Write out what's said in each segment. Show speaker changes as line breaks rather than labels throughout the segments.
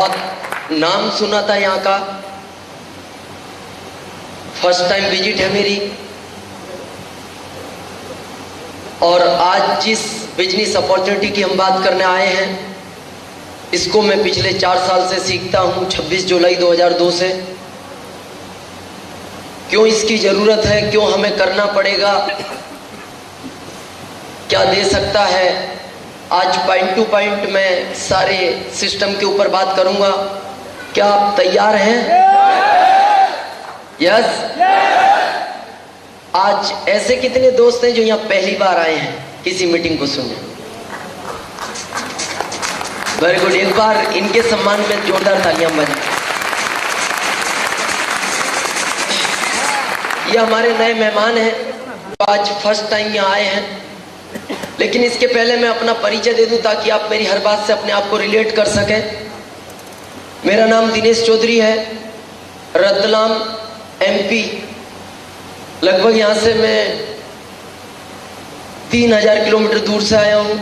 बहुत नाम सुना था यहाँ का, फर्स्ट टाइम विजिट है मेरी। और आज जिस बिजनेस अपॉर्चुनिटी की हम बात करने आए हैं, इसको मैं पिछले 4 साल से सीखता हूँ, 26 जुलाई 2002 से। क्यों इसकी ज़रूरत है, क्यों हमें करना पड़ेगा, क्या दे सकता है, आज पॉइंट टू पॉइंट मैं सारे सिस्टम के ऊपर बात करूंगा। क्या आप तैयार हैं? यस। आज ऐसे कितने दोस्त हैं जो यहाँ पहली बार आए हैं किसी मीटिंग को सुनने? वेरी गुड, एक बार इनके सम्मान में जोरदार तालियां बजाएं। ये हमारे नए मेहमान हैं जो आज फर्स्ट टाइम यहाँ आए हैं। लेकिन इसके पहले मैं अपना परिचय दे दूं ताकि आप मेरी हर बात से अपने आप को रिलेट कर सकें। मेरा नाम दिनेश चौधरी है, रतलाम एमपी। लगभग यहाँ से मैं 3000 किलोमीटर दूर से आया हूँ।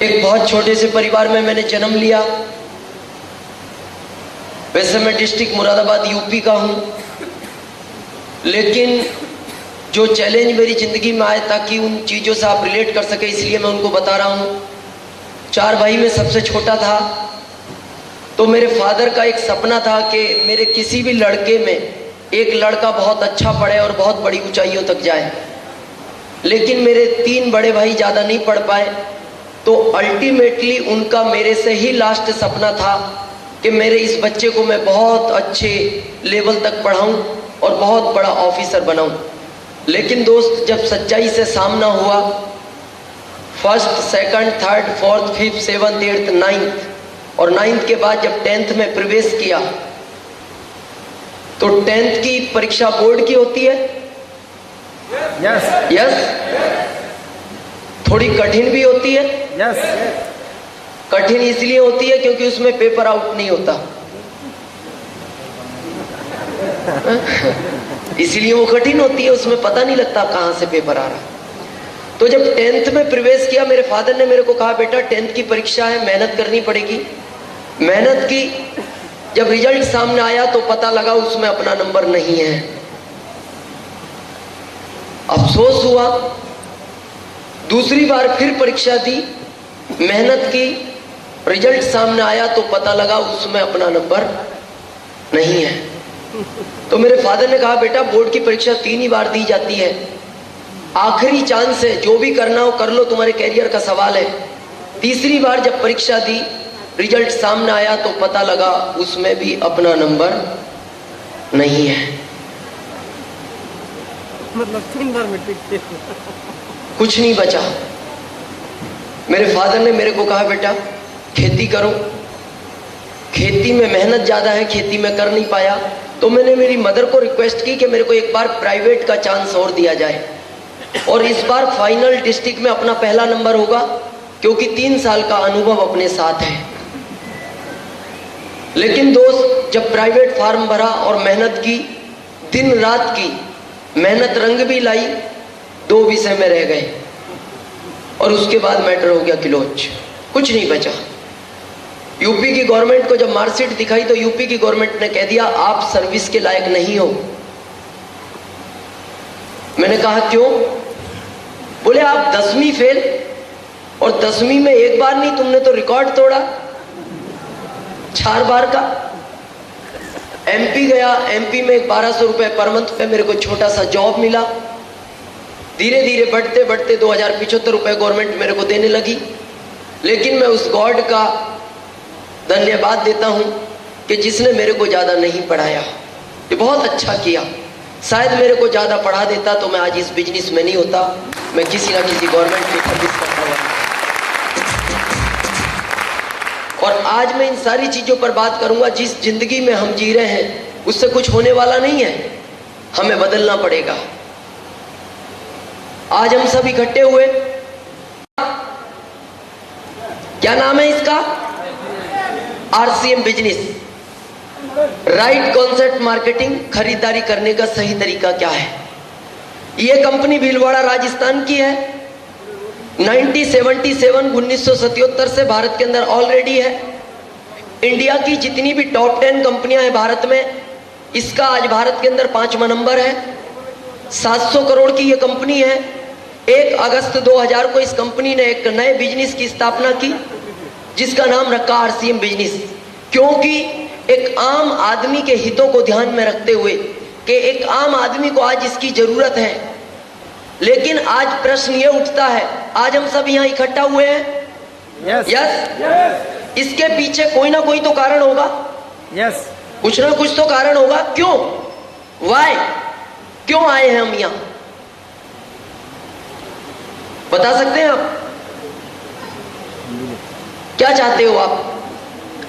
एक बहुत छोटे से परिवार में मैंने जन्म लिया। वैसे मैं डिस्ट्रिक्ट मुरादाबाद यूपी का हूँ, लेकिन जो चैलेंज मेरी ज़िंदगी में आए ताकि उन चीज़ों से आप रिलेट कर सके, इसलिए मैं उनको बता रहा हूँ। 4 भाई में सबसे छोटा था, तो मेरे फादर का एक सपना था कि मेरे किसी भी लड़के में एक लड़का बहुत अच्छा पढ़े और बहुत बड़ी ऊंचाइयों तक जाए। लेकिन मेरे 3 बड़े भाई ज़्यादा नहीं पढ़ पाए, तो अल्टीमेटली उनका मेरे से ही लास्ट सपना था कि मेरे इस बच्चे को मैं बहुत अच्छे लेवल तक पढ़ाऊँ और बहुत बड़ा ऑफिसर बनाऊँ। लेकिन दोस्त, जब सच्चाई से सामना हुआ, 1st, 2nd, 3rd, 4th, 5th, 7th, 8th, 9th और 9th के बाद जब 10th में प्रवेश किया, तो 10th की परीक्षा बोर्ड की होती है। यस। थोड़ी कठिन भी होती है।
यस।
कठिन इसलिए होती है क्योंकि उसमें पेपर आउट नहीं होता, इसलिए वो कठिन होती है। उसमें पता नहीं लगता कहां से पेपर आ रहा। तो जब 10th में प्रवेश किया, मेरे फादर ने मेरे को कहा, बेटा 10th की परीक्षा है, मेहनत करनी पड़ेगी। मेहनत की। जब रिजल्ट सामने आया तो पता लगा उसमें अपना नंबर नहीं है। अफसोस हुआ। दूसरी बार फिर परीक्षा दी, मेहनत की, रिजल्ट सामने आया तो पता लगा उसमें अपना नंबर नहीं है। तो मेरे फादर ने कहा, बेटा बोर्ड की परीक्षा 3 ही बार दी जाती है, आखिरी चांस है, जो भी करना हो कर लो, तुम्हारे कैरियर का सवाल है। तीसरी बार जब परीक्षा दी, रिजल्ट सामने आया तो पता लगा उसमें भी अपना नंबर नहीं है।
मतलब 3 बार मैट्रिक
कुछ नहीं बचा। मेरे फादर ने मेरे को कहा, बेटा खेती करो, खेती में मेहनत ज़्यादा है, खेती में कर नहीं पाया। तो मैंने मेरी मदर को रिक्वेस्ट की कि मेरे को एक बार प्राइवेट का चांस और दिया जाए और इस बार फाइनल डिस्ट्रिक्ट में अपना पहला नंबर होगा, क्योंकि 3 साल का अनुभव अपने साथ है। लेकिन दोस्त, जब प्राइवेट फार्म भरा और मेहनत की, दिन रात की मेहनत रंग भी लाई, 2 विषय में रह गए और उसके बाद मैटर हो गया क्लोज, कुछ नहीं बचा। यूपी की गवर्नमेंट को जब मार्कशीट दिखाई तो यूपी की गवर्नमेंट ने कह दिया, आप सर्विस के लायक नहीं हो। मैंने कहा क्यों? बोले आप 10वीं फेल, और 10वीं में एक बार नहीं, तुमने तो रिकॉर्ड तोड़ा 4 बार का। एमपी गया, एमपी में 1200 रुपए पर मंथ पे मेरे को छोटा सा जॉब मिला। धीरे धीरे बढ़ते बढ़ते 2075 रुपए गवर्नमेंट मेरे को देने लगी। लेकिन मैं उस गॉड का धन्यवाद देता हूं कि जिसने मेरे को ज़्यादा नहीं पढ़ाया, ये बहुत अच्छा किया। शायद मेरे को ज़्यादा पढ़ा देता तो मैं आज इस बिजनेस में नहीं होता, मैं किसी ना किसी गवर्नमेंट की सर्विस करता हुआ। और आज मैं इन सारी चीज़ों पर बात करूंगा। जिस जिंदगी में हम जी रहे हैं उससे कुछ होने वाला नहीं है, हमें बदलना पड़ेगा। आज हम सब इकट्ठे हुए, क्या नाम है इसका? RCM business, right concept marketing. खरीदारी करने का सही तरीका क्या है? ये कंपनी भीलवाड़ा राजस्थान की है। 1977 से भारत के अंदर ऑलरेडी है। इंडिया की जितनी भी टॉप 10 कंपनियां हैं भारत में, इसका आज भारत के अंदर 5वां नंबर है। 700 करोड़ की ये कंपनी है। 1 अगस्त 2000 को इस कंपनी ने एक नए बिजनेस की स्थापना की जिसका नाम रखा आरसीएम बिजनेस, क्योंकि एक आम आदमी के हितों को ध्यान में रखते हुए कि एक आम आदमी को आज इसकी जरूरत है। लेकिन आज प्रश्न ये उठता है, आज हम सब यहाँ इकट्ठा हुए हैं, यस, इसके पीछे कोई ना कोई तो कारण होगा,
यस,
कुछ ना कुछ तो कारण होगा। क्यों, वाई, क्यों आए हैं हम यहाँ, बता सकते हैं आप? क्या चाहते हो आप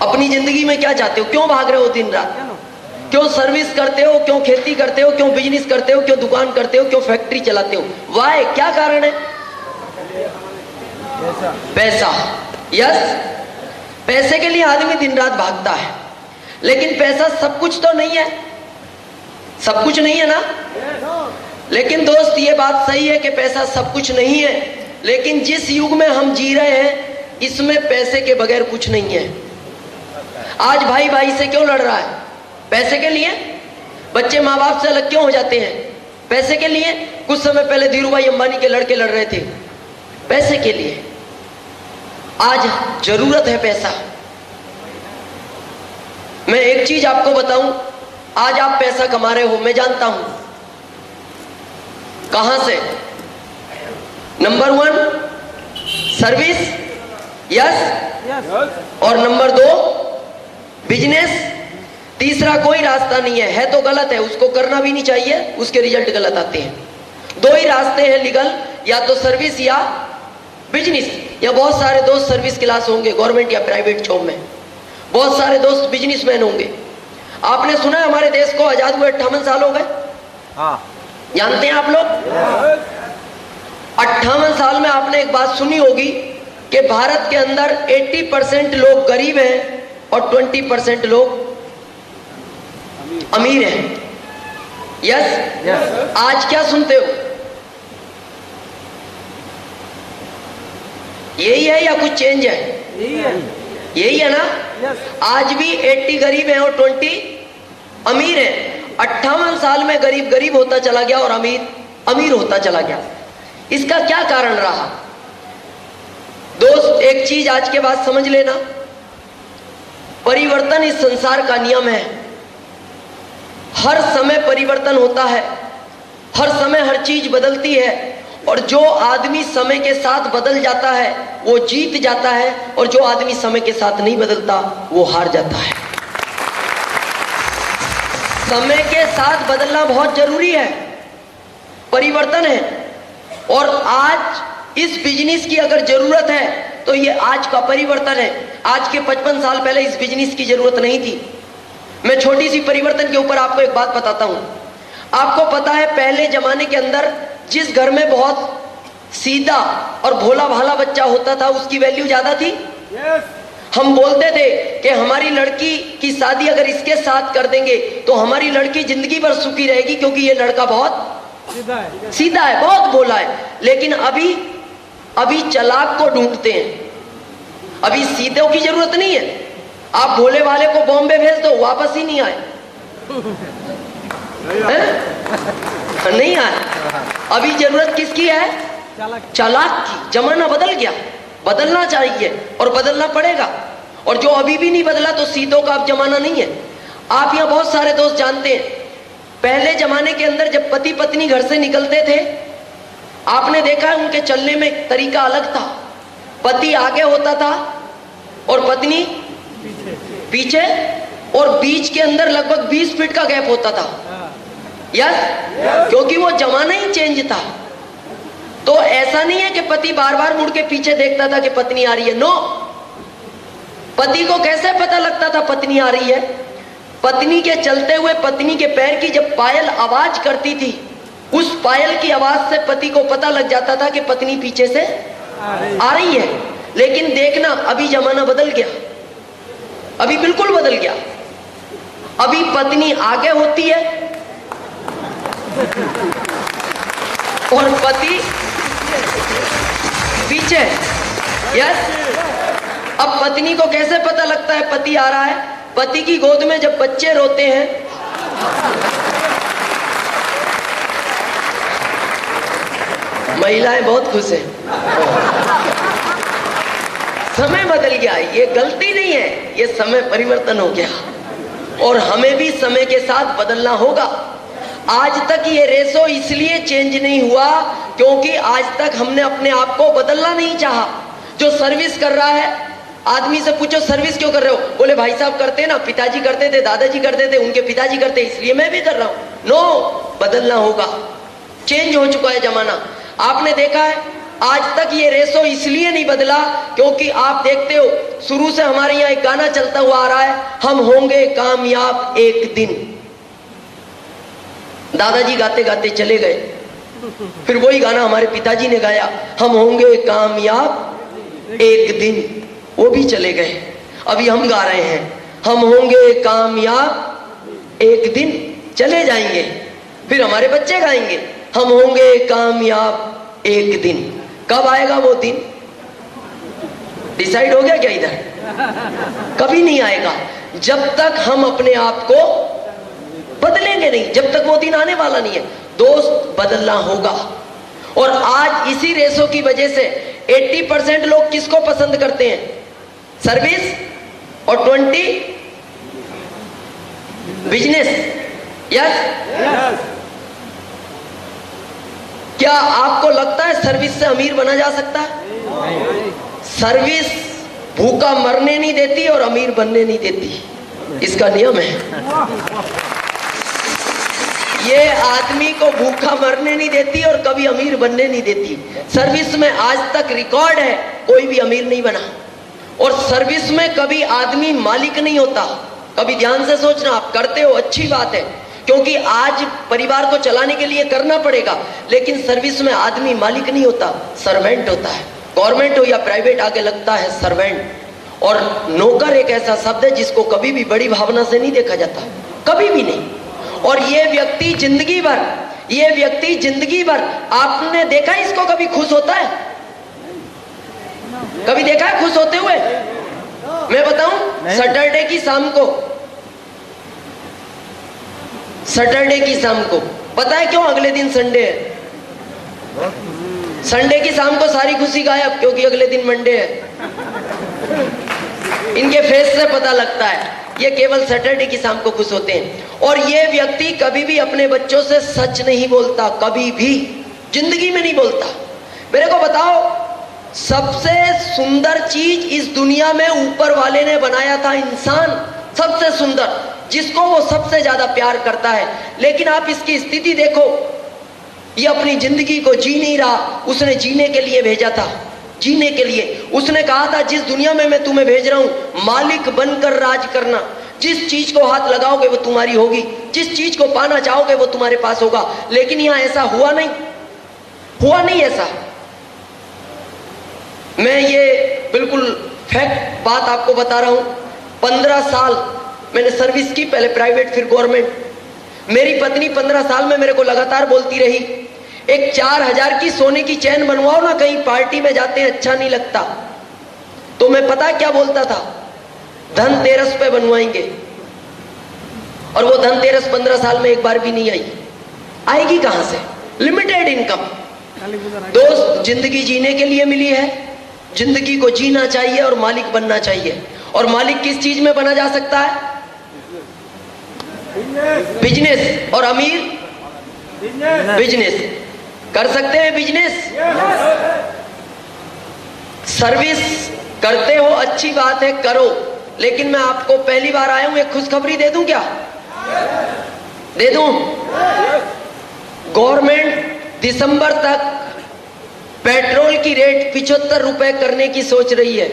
अपनी जिंदगी में, क्या चाहते हो? क्यों भाग रहे हो दिन रात? क्यों सर्विस करते हो, क्यों खेती करते हो, क्यों बिजनेस करते हो, क्यों दुकान करते हो, क्यों फैक्ट्री चलाते हो? वाई, क्या कारण है? पैसा। यस, पैसे के लिए आदमी दिन रात भागता है, लेकिन पैसा सब कुछ तो नहीं है, सब कुछ नहीं है ना। लेकिन दोस्त ये बात सही है कि पैसा सब कुछ नहीं है, लेकिन जिस युग में हम जी रहे हैं इसमें पैसे के बगैर कुछ नहीं है। आज भाई भाई से क्यों लड़ रहा है? पैसे के लिए। बच्चे माँ बाप से अलग क्यों हो जाते हैं? पैसे के लिए। कुछ समय पहले धीरू भाई अंबानी के लड़के लड़ रहे थे, पैसे के लिए। आज जरूरत है पैसा। मैं एक चीज आपको बताऊं, आज आप पैसा कमा रहे हो, मैं जानता हूं कहां से। नंबर 1 सर्विस, यस, और नंबर 2 बिजनेस। तीसरा कोई रास्ता नहीं है तो गलत है, उसको करना भी नहीं चाहिए, उसके रिजल्ट गलत आते हैं। 2 ही रास्ते हैं लीगल, या तो सर्विस या बिजनेस। या बहुत सारे दोस्त सर्विस क्लास होंगे गवर्नमेंट या प्राइवेट जॉब में, बहुत सारे दोस्त बिजनेसमैन होंगे। आपने सुना है हमारे देश को आजाद हुए 58 साल हो गए? हाँ, जानते हैं आप लोग? 58 साल में आपने एक बात सुनी होगी कि भारत के अंदर 80% लोग गरीब हैं और 20% लोग अमीर हैं। यस, आज क्या सुनते हो? यही है या कुछ चेंज है? यही है ना। आज भी 80 गरीब हैं और 20 अमीर हैं। 58 साल में गरीब गरीब होता चला गया और अमीर अमीर होता चला गया। इसका क्या कारण रहा? दोस्त एक चीज आज के बाद समझ लेना, परिवर्तन इस संसार का नियम है। हर समय परिवर्तन होता है, हर समय हर चीज बदलती है, और जो आदमी समय के साथ बदल जाता है वो जीत जाता है, और जो आदमी समय के साथ नहीं बदलता वो हार जाता है। समय के साथ बदलना बहुत जरूरी है, परिवर्तन है। और आज इस बिजनेस की अगर जरूरत है तो ये आज का परिवर्तन है। आज के 55 साल पहले इस बिजनेस की जरूरत नहीं थी। मैं छोटी सी परिवर्तन के ऊपर आपको एक बात बताता हूं। आपको पता है पहले जमाने के अंदर जिस घर में बहुत सीधा और भोला भाला बच्चा होता था उसकी वैल्यू ज्यादा थी। हम बोलते थे कि हमारी लड़की की शादी अगर इसके साथ कर देंगे तो हमारी लड़की जिंदगी भर सुखी रहेगी, क्योंकि ये लड़का बहुत सीधा है, बहुत भोला है। लेकिन अभी चालाक को ढूंढते हैं, अभी सीधों की जरूरत नहीं है। आप भोले वाले को बॉम्बे भेज दो, वापस ही नहीं आए, नहीं आए। अभी जरूरत किसकी है? चालाक की। जमाना बदल गया, बदलना चाहिए और बदलना पड़ेगा। और जो अभी भी नहीं बदला तो सीधों का अब जमाना नहीं है। आप यहाँ बहुत सारे दोस्त जानते हैं, पहले जमाने के अंदर जब पति पत्नी घर से निकलते थे, आपने देखा है उनके चलने में तरीका अलग था। पति आगे होता था और पत्नी पीछे, और बीच के अंदर लगभग 20 फीट का गैप होता था। यस, क्योंकि वो जमाना ही चेंज था। तो ऐसा नहीं है कि पति बार बार मुड़ के पीछे देखता था कि पत्नी आ रही है। नो, पति को कैसे पता लगता था पत्नी आ रही है? पत्नी के चलते हुए पत्नी के पैर की जब पायल आवाज करती थी, उस पायल की आवाज से पति को पता लग जाता था कि पत्नी पीछे से आ रही है। लेकिन देखना, अभी जमाना बदल गया, अभी बिल्कुल बदल गया। अभी पत्नी आगे होती है और पति पीछे। यस। अब पत्नी को कैसे पता लगता है पति आ रहा है? पति की गोद में जब बच्चे रोते हैं, महिलाएं बहुत खुश हैं। समय बदल गया, ये गलती नहीं है, ये समय परिवर्तन हो गया और हमें भी समय के साथ बदलना होगा। आज तक ये रेशो इसलिए चेंज नहीं हुआ क्योंकि आज तक हमने अपने आप को बदलना नहीं चाहा। जो सर्विस कर रहा है, आदमी से पूछो सर्विस क्यों कर रहे हो, बोले भाई साहब करते ना, पिताजी करते थे, दादाजी करते थे, उनके पिताजी करते, इसलिए मैं भी कर रहा हूं। नो, बदलना होगा, चेंज हो चुका है जमाना। आपने देखा है आज तक ये रेशो इसलिए नहीं बदला क्योंकि आप देखते हो शुरू से हमारे यहाँ एक गाना चलता हुआ आ रहा है, हम होंगे कामयाब एक दिन। दादाजी गाते गाते चले गए, फिर वही गाना हमारे पिताजी ने गाया, हम होंगे कामयाब एक दिन, वो भी चले गए। अभी हम गा रहे हैं, हम होंगे कामयाब एक दिन, चले जाएंगे, फिर हमारे बच्चे गाएंगे, हम होंगे कामयाब एक दिन। कब आएगा वो दिन? डिसाइड हो गया क्या इधर? कभी नहीं आएगा जब तक हम अपने आप को बदलेंगे नहीं, जब तक वो दिन आने वाला नहीं है। दोस्त, बदलना होगा। और आज इसी रेशो की वजह से 80% लोग किसको पसंद करते हैं? सर्विस और 20 बिजनेस। यस। क्या आपको लगता है सर्विस से अमीर बना जा सकता है? सर्विस भूखा मरने नहीं देती और अमीर बनने नहीं देती, इसका नियम है। ये आदमी को भूखा मरने नहीं देती और कभी अमीर बनने नहीं देती। सर्विस में आज तक रिकॉर्ड है, कोई भी अमीर नहीं बना। और सर्विस में कभी आदमी मालिक नहीं होता। कभी ध्यान से सोचना, आप करते हो अच्छी बात है, क्योंकि आज परिवार को चलाने के लिए करना पड़ेगा, लेकिन सर्विस में आदमी मालिक नहीं होता, सर्वेंट होता है। गवर्नमेंट हो या प्राइवेट, आगे लगता है सर्वेंट। और नौकर एक ऐसा शब्द है जिसको कभी भी बड़ी भावना से नहीं देखा जाता, कभी भी नहीं। और ये व्यक्ति जिंदगी भर, आपने देखा इसको कभी खुश होता है? कभी देखा है खुश होते हुए? मैं बताऊं, सैटरडे की शाम को पता है क्यों? अगले दिन संडे है। संडे की शाम को सारी खुशी गायब, क्योंकि अगले दिन मंडे है। इनके फेस से पता लगता है ये केवल सैटरडे की शाम को खुश होते हैं। और ये व्यक्ति कभी भी अपने बच्चों से सच नहीं बोलता, कभी भी जिंदगी में नहीं बोलता। मेरे को बताओ, सबसे सुंदर चीज इस दुनिया में ऊपर वाले ने बनाया था इंसान, सबसे सुंदर, जिसको वो सबसे ज्यादा प्यार करता है। लेकिन आप इसकी स्थिति देखो, ये अपनी जिंदगी को जी नहीं रहा। उसने जीने के लिए भेजा था, जीने के लिए उसने कहा था, जिस दुनिया में मैं तुम्हें भेज रहा हूं, मालिक बनकर राज करना। जिस चीज को हाथ लगाओगे वो तुम्हारी होगी, जिस चीज को पाना चाहोगे वो तुम्हारे पास होगा। लेकिन यहां ऐसा हुआ नहीं ऐसा। मैं ये बिल्कुल फैक्ट बात आपको बता रहा हूं। 15 साल मैंने सर्विस की, पहले प्राइवेट फिर गवर्नमेंट। मेरी पत्नी 15 साल में मेरे को लगातार बोलती रही, एक 4000 की सोने की चैन बनवाओ ना, कहीं पार्टी में जाते हैं अच्छा नहीं लगता। तो मैं पता क्या बोलता था, धनतेरस पे बनवाएंगे। और वो धनतेरस 15 साल में एक बार भी नहीं आई। आएगी कहां से? Limited income. दोस्त, जिंदगी जीने के लिए मिली है, जिंदगी को जीना चाहिए और मालिक बनना चाहिए। और मालिक किस चीज में बना जा सकता है? बिजनेस। और अमीर बिजनेस कर सकते हैं, बिजनेस। सर्विस करते हो, अच्छी बात है, करो। लेकिन मैं आपको पहली बार आया हूं, एक खुशखबरी दे दूं क्या? दे दूं? गवर्नमेंट दिसंबर तक पेट्रोल की रेट 75 रुपए करने की सोच रही है।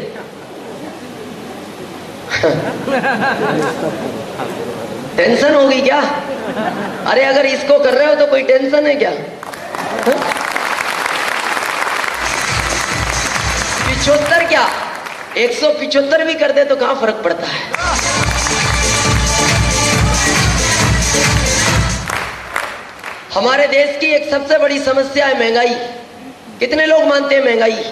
टेंशन होगी क्या? अरे अगर इसको कर रहे हो तो कोई टेंशन है क्या? 75 क्या, 175 भी कर दे तो कहां फर्क पड़ता है? हमारे देश की एक सबसे बड़ी समस्या है महंगाई। कितने लोग मानते हैं महंगाई?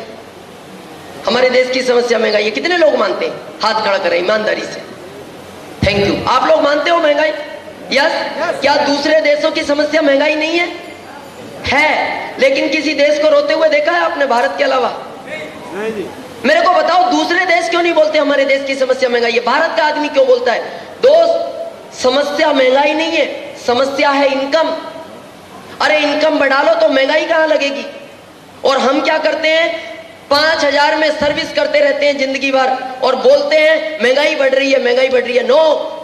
हमारे देश की समस्या महंगाई है। कितने लोग मानते हैं? हाथ खड़ा करें ईमानदारी से। Thank you. आप लोग मानते हो महंगाई? यस। क्या दूसरे देशों की समस्या महंगाई नहीं है? लेकिन किसी देश को रोते हुए देखा है आपने भारत के अलावा?
नहीं जी।
मेरे को बताओ, दूसरे देश क्यों नहीं बोलते हमारे देश की समस्या महंगाई है? भारत का आदमी क्यों बोलता है? दोस्त, समस्या महंगाई नहीं है, समस्या है इनकम। अरे इनकम बढ़ा लो तो महंगाई कहां लगेगी? और हम क्या करते हैं? 5,000 में सर्विस करते रहते हैं जिंदगी भर और बोलते हैं महंगाई बढ़ रही है, महंगाई बढ़ रही है। नो,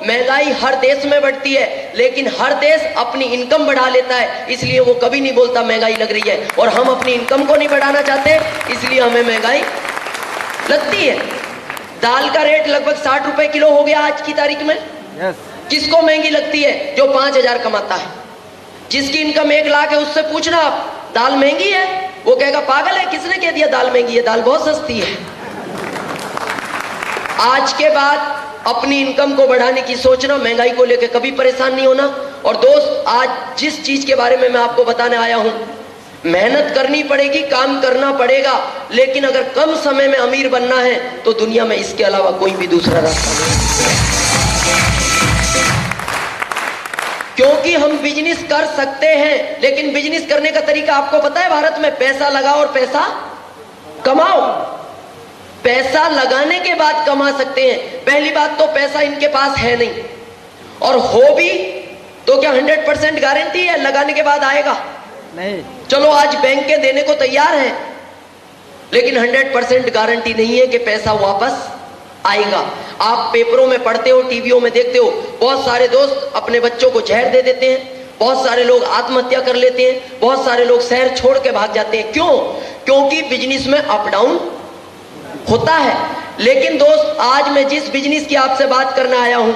महंगाई हर देश में बढ़ती है, लेकिन हर देश अपनी इनकम बढ़ा लेता है, इसलिए वो कभी नहीं बोलता महंगाई लग रही है। और हम अपनी इनकम को नहीं बढ़ाना चाहते, इसलिए हमें महंगाई लगती है। दाल का रेट लगभग 60 रुपए किलो हो गया आज की तारीख में। किसको महंगी लगती है? जो 5,000 कमाता है। जिसकी इनकम 1 लाख है उससे पूछना आप, दाल महंगी है? वो कहेगा पागल है, किसने कह दिया दाल महंगी है? दाल बहुत सस्ती है। आज के बाद अपनी इनकम को बढ़ाने की सोचना, महंगाई को लेकर कभी परेशान नहीं होना। और दोस्त, आज जिस चीज के बारे में मैं आपको बताने आया हूं, मेहनत करनी पड़ेगी, काम करना पड़ेगा, लेकिन अगर कम समय में अमीर बनना है तो दुनिया में इसके अलावा कोई भी दूसरा रास्ता नहीं। क्योंकि हम बिजनेस कर सकते हैं, लेकिन बिजनेस करने का तरीका आपको पता है? भारत में पैसा लगाओ और पैसा कमाओ। पैसा लगाने के बाद कमा सकते हैं। पहली बात तो पैसा इनके पास है नहीं, और हो भी तो क्या 100% गारंटी है लगाने के बाद आएगा? नहीं। चलो आज बैंकें देने को तैयार हैं, लेकिन 100% गारंटी नहीं है कि पैसा वापस आएगा। आप पेपरों में पढ़ते हो, टीवियों में देखते हो, बहुत सारे दोस्त अपने बच्चों को जहर दे देते हैं, बहुत सारे लोग आत्महत्या कर लेते हैं, बहुत सारे लोग शहर छोड़ के भाग जाते हैं। क्यों? क्योंकि बिजनेस में अप डाउन होता है। लेकिन दोस्त, आज मैं जिस बिजनेस की आपसे बात करने आया हूं,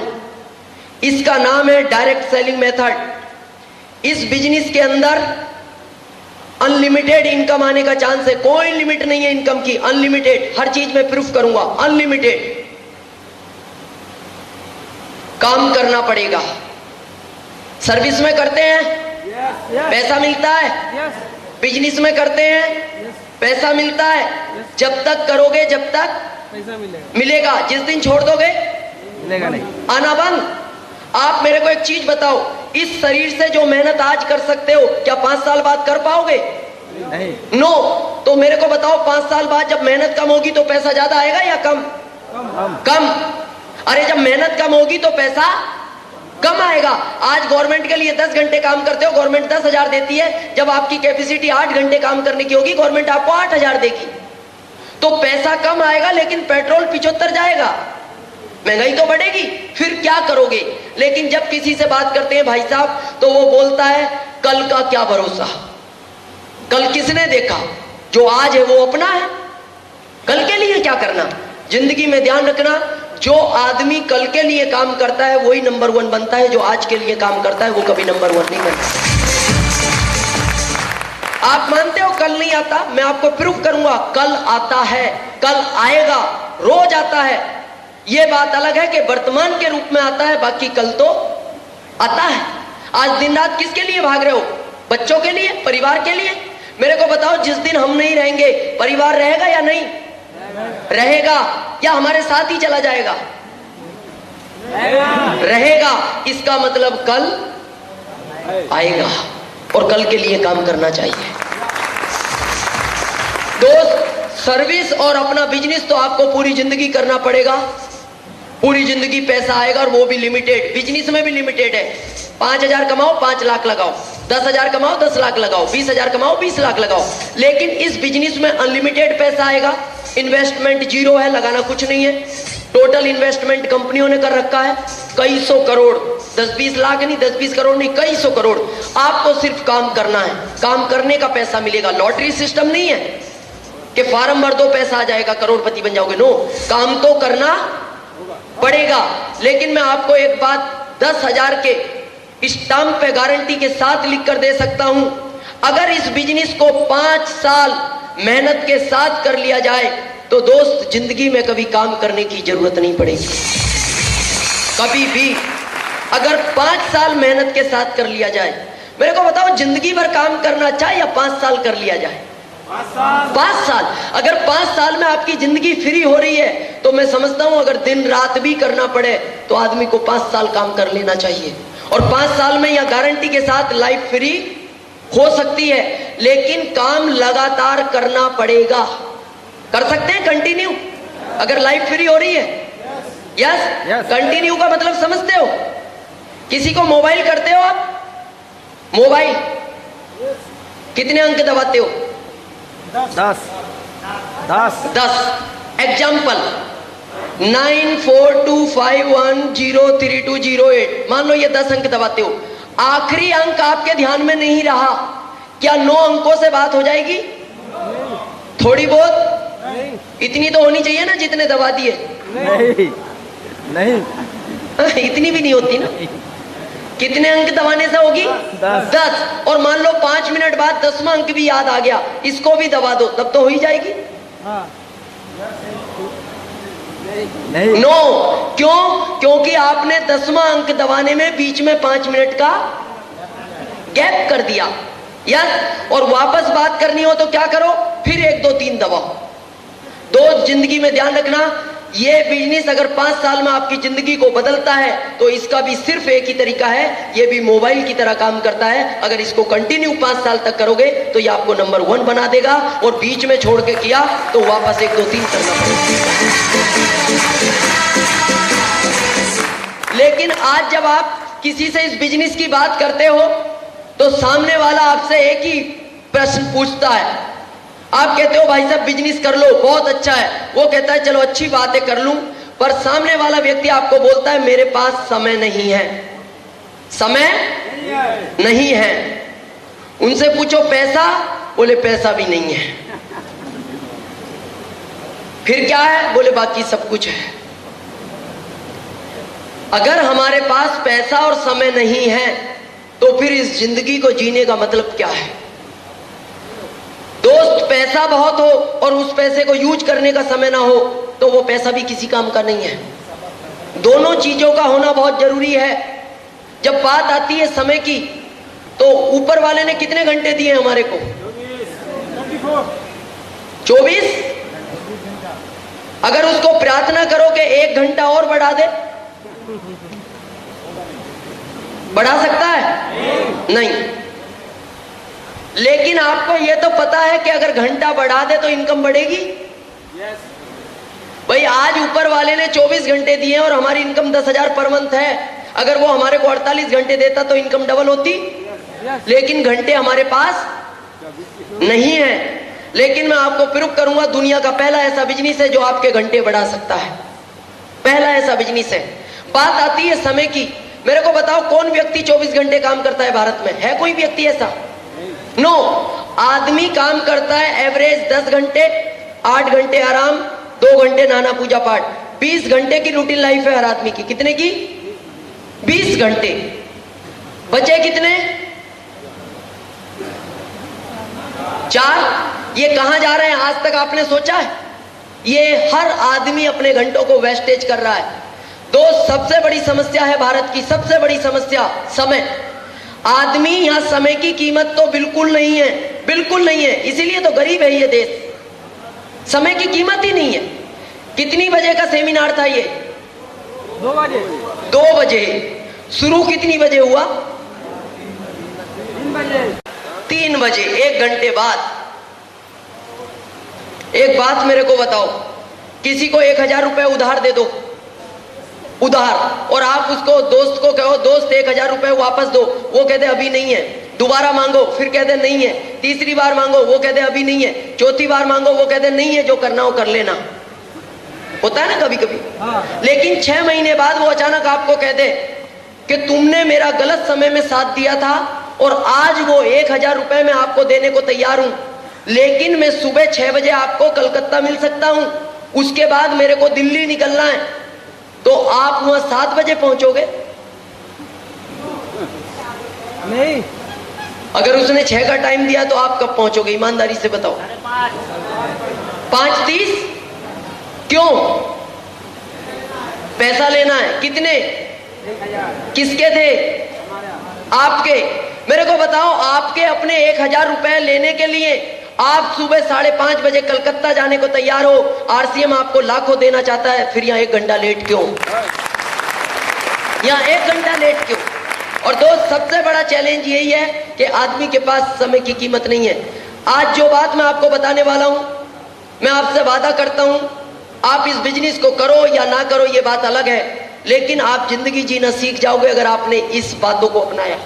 इसका नाम है डायरेक्ट सेलिंग मेथड। इस बिजनेस के अंदर अनलिमिटेड इनकम आने का चांस है। कोई लिमिट नहीं है इनकम की, अनलिमिटेड। हर चीज में प्रूफ करूंगा, अनलिमिटेड। काम करना पड़ेगा। सर्विस में करते हैं, पैसा मिलता है। बिजनेस में करते हैं, पैसा मिलता है। जब तक करोगे, जब तक
पैसा
मिलेगा। जिस दिन छोड़ दोगे,
मिलेगा नहीं।
आना बंद। आप मेरे को एक चीज बताओ, इस शरीर से जो मेहनत आज कर सकते हो, क्या 5 साल बाद कर पाओगे?
नहीं।
नो। तो मेरे को बताओ, 5 साल बाद जब मेहनत कम होगी तो पैसा ज्यादा आएगा या कम? कम। अरे जब मेहनत कम होगी तो पैसा कम आएगा। आज गवर्नमेंट के लिए 10 घंटे काम करते हो, गवर्नमेंट 10,000 देती है। जब आपकी कैपेसिटी 8 घंटे काम करने की होगी, गवर्नमेंट आपको 8,000 देगी। तो पैसा कम आएगा, लेकिन पेट्रोल 75 जाएगा, महंगाई तो बढ़ेगी। फिर क्या करोगे? लेकिन जब किसी से बात करते हैं भाई साहब, तो वो बोलता है कल का क्या भरोसा, कल किसने देखा? जो आज है वो अपना है, कल के लिए क्या करना? जिंदगी में ध्यान रखना, जो आदमी कल के लिए काम करता है वही नंबर 1 बनता है। जो आज के लिए काम करता है वो कभी नंबर 1 नहीं बनता। आप मानते हो कल नहीं आता? मैं आपको प्रूफ करूंगा, कल आता है, कल आएगा, रोज आता है। यह बात अलग है कि वर्तमान के रूप में आता है, बाकी कल तो आता है। आज दिन रात किसके लिए भाग रहे हो? बच्चों के लिए, परिवार के लिए? मेरे को बताओ, जिस दिन हम नहीं रहेंगे, परिवार रहेगा या नहीं रहेगा? या हमारे साथ ही चला जाएगा? रहेगा। इसका मतलब कल आएगा, और कल के लिए काम करना चाहिए। दोस्त, सर्विस और अपना बिजनेस तो आपको पूरी जिंदगी करना पड़ेगा। पूरी जिंदगी पैसा आएगा, और वो भी लिमिटेड। बिजनेस में भी लिमिटेड है। 5,000 कमाओ, 5 लाख लगाओ। 10,000 कमाओ, 10 लाख लगाओ। 20,000 कमाओ, 20 लाख लगाओ। लेकिन इस बिजनेस में अनलिमिटेड पैसा आएगा। इन्वेस्टमेंट जीरो है, लगाना कुछ नहीं है। टोटल इन्वेस्टमेंट कंपनियों ने कर रखा है कई सौ करोड़, 10-20 लाख नहीं, 10-20 करोड़ नहीं, कई सौ करोड़। आपको सिर्फ काम करना है, काम करने का पैसा मिलेगा। लॉटरी सिस्टम नहीं है कि फार्म भर दो पैसा आ जाएगा, करोड़पति बन जाओगे। नो, काम तो करना पड़ेगा। लेकिन मैं आपको एक बात 10,000 के स्टाम्प पे गारंटी के साथ लिख कर दे सकता हूं, अगर इस बिजनेस को 5 साल मेहनत के साथ कर लिया जाए तो दोस्त, जिंदगी में कभी काम करने की जरूरत नहीं पड़ेगी, कभी भी। अगर 5 साल मेहनत के साथ कर लिया जाए, मेरे को बताओ, जिंदगी भर काम करना अच्छा है या 5 साल कर लिया जाए? 5 साल। अगर 5 साल में आपकी जिंदगी फ्री हो रही है तो मैं समझता हूं अगर दिन रात भी करना पड़े तो आदमी को 5 साल काम कर लेना चाहिए। और 5 साल में यह गारंटी के साथ लाइफ फ्री हो सकती है, लेकिन काम लगातार करना पड़ेगा। कर सकते हैं कंटिन्यू अगर लाइफ फ्री हो रही है? यस। कंटिन्यू का मतलब समझते हो? किसी को मोबाइल करते हो आप? मोबाइल कितने अंक दबाते हो? 10। एग्जाम्पल 9425103208। मान लो ये 10 अंक दबाते हो, आखिरी अंक आपके ध्यान में नहीं रहा, क्या 9 अंकों से बात हो जाएगी? थोड़ी बहुत इतनी तो होनी चाहिए ना जितने दबा दिए। नहीं इतनी भी नहीं होती ना। कितने अंक दबाने से होगी? 10। और मान लो 5 मिनट बाद 10वां अंक भी याद आ गया, इसको भी दबा दो, तब तो हो ही जाएगी। नो क्यों? क्योंकि आपने 10वां अंक दबाने में बीच में 5 मिनट का गैप कर दिया। यस। और वापस बात करनी हो तो क्या करो? फिर 1 2 3 दबाओ। दोस्त जिंदगी में ध्यान रखना, ये बिजनेस अगर 5 साल में आपकी जिंदगी को बदलता है तो इसका भी सिर्फ एक ही तरीका है, ये भी मोबाइल की तरह काम करता है। अगर इसको कंटिन्यू 5 साल तक करोगे तो ये आपको नंबर 1 बना देगा, और बीच में छोड़ के किया तो वापस 1 2 3 करना पड़ेगा। लेकिन आज जब आप किसी से इस बिजनेस की बात करते हो तो सामने वाला आपसे एक ही प्रश्न पूछता है। आप कहते हो भाई साहब बिजनेस कर लो, बहुत अच्छा है। वो कहता है चलो अच्छी बात है कर लूं, पर सामने वाला व्यक्ति आपको बोलता है मेरे पास समय नहीं है। समय नहीं है। उनसे पूछो पैसा, बोले पैसा भी नहीं है। फिर क्या है? बोले बाकी सब कुछ है। अगर हमारे पास पैसा और समय नहीं है तो फिर इस जिंदगी को जीने का मतलब क्या है? दोस्त पैसा बहुत हो और उस पैसे को यूज करने का समय ना हो तो वो पैसा भी किसी काम का नहीं है। दोनों चीजों का होना बहुत जरूरी है। जब बात आती है समय की तो ऊपर वाले ने कितने घंटे दिए हमारे को? 24। अगर उसको प्रार्थना करो कि 1 घंटा और बढ़ा दे, बढ़ा सकता है? नहीं। लेकिन आपको यह तो पता है कि अगर घंटा बढ़ा दे तो इनकम बढ़ेगी। भाई आज ऊपर वाले ने 24 घंटे दिए और हमारी इनकम 10,000 पर मंथ है। अगर वो हमारे को 48 घंटे देता तो इनकम डबल होती। लेकिन घंटे हमारे पास नहीं है। लेकिन मैं आपको प्रूव करूंगा, दुनिया का पहला ऐसा बिजनेस है जो आपके घंटे बढ़ा सकता है। पहला ऐसा बिजनेस है। बात आती है समय की। मेरे को बताओ कौन व्यक्ति 24 घंटे काम करता है भारत में? है कोई व्यक्ति ऐसा? नो। आदमी काम करता है एवरेज 10 घंटे, 8 घंटे आराम, 2 घंटे नहाना पूजा पाठ। 20 घंटे की रूटीन लाइफ है हर आदमी की। कितने की? 20 घंटे। बचे कितने? 4। ये कहां जा रहे हैं आज तक आपने सोचा है? ये हर आदमी अपने घंटों को वेस्टेज कर रहा है। दोस्त सबसे बड़ी समस्या है भारत की, सबसे बड़ी समस्या समय। आदमी यहां समय की कीमत तो बिल्कुल नहीं है, बिल्कुल नहीं है। इसीलिए तो गरीब है ये देश। समय की कीमत ही नहीं है। कितनी बजे का सेमिनार था ये?
2 बजे।
2 बजे। शुरू कितनी बजे हुआ?
3 बजे।
3 बजे, 1 घंटे बाद। एक बात मेरे को बताओ, किसी को 1000 रुपए उधार दे दो, उधार, और आप उसको दोस्त को कहो दोस्त 1000 रुपए वापस दो, वो कहते अभी नहीं है। दोबारा मांगो, फिर कहते नहीं है। तीसरी बार मांगो, वो कहते अभी नहीं है। चौथी बार मांगो, वो कहते नहीं है, जो करना हो कर लेना। होता है ना कभी कभी। लेकिन 6 महीने बाद वो अचानक आपको कहते कि तुमने मेरा गलत समय में साथ दिया था और आज वो 1000 रुपए में आपको देने को तैयार हूं, लेकिन मैं सुबह 6 बजे आपको कलकत्ता मिल सकता हूं, उसके बाद मेरे को दिल्ली निकलना है, तो आप वहां 7 बजे पहुंचोगे?
नहीं।
अगर उसने 6 का टाइम दिया तो आप कब पहुंचोगे? ईमानदारी से बताओ। 5:30। क्यों? पैसा लेना है। कितने? किसके थे? आपके। मेरे को बताओ, आपके अपने 1000 रुपए लेने के लिए आप सुबह 5:30 बजे कलकत्ता जाने को तैयार हो, आरसीएम आपको लाखों देना चाहता है, फिर यहाँ 1 घंटा लेट क्यों? यहाँ 1 घंटा लेट क्यों? और दोस्त, सबसे बड़ा चैलेंज यही है कि आदमी के पास समय की कीमत नहीं है। आज जो बात मैं आपको बताने वाला हूं, मैं आपसे वादा करता हूं, आप इस बिजनेस को करो या ना करो ये बात अलग है, लेकिन आप जिंदगी जीना सीख जाओगे अगर आपने इस बातों को अपनाया।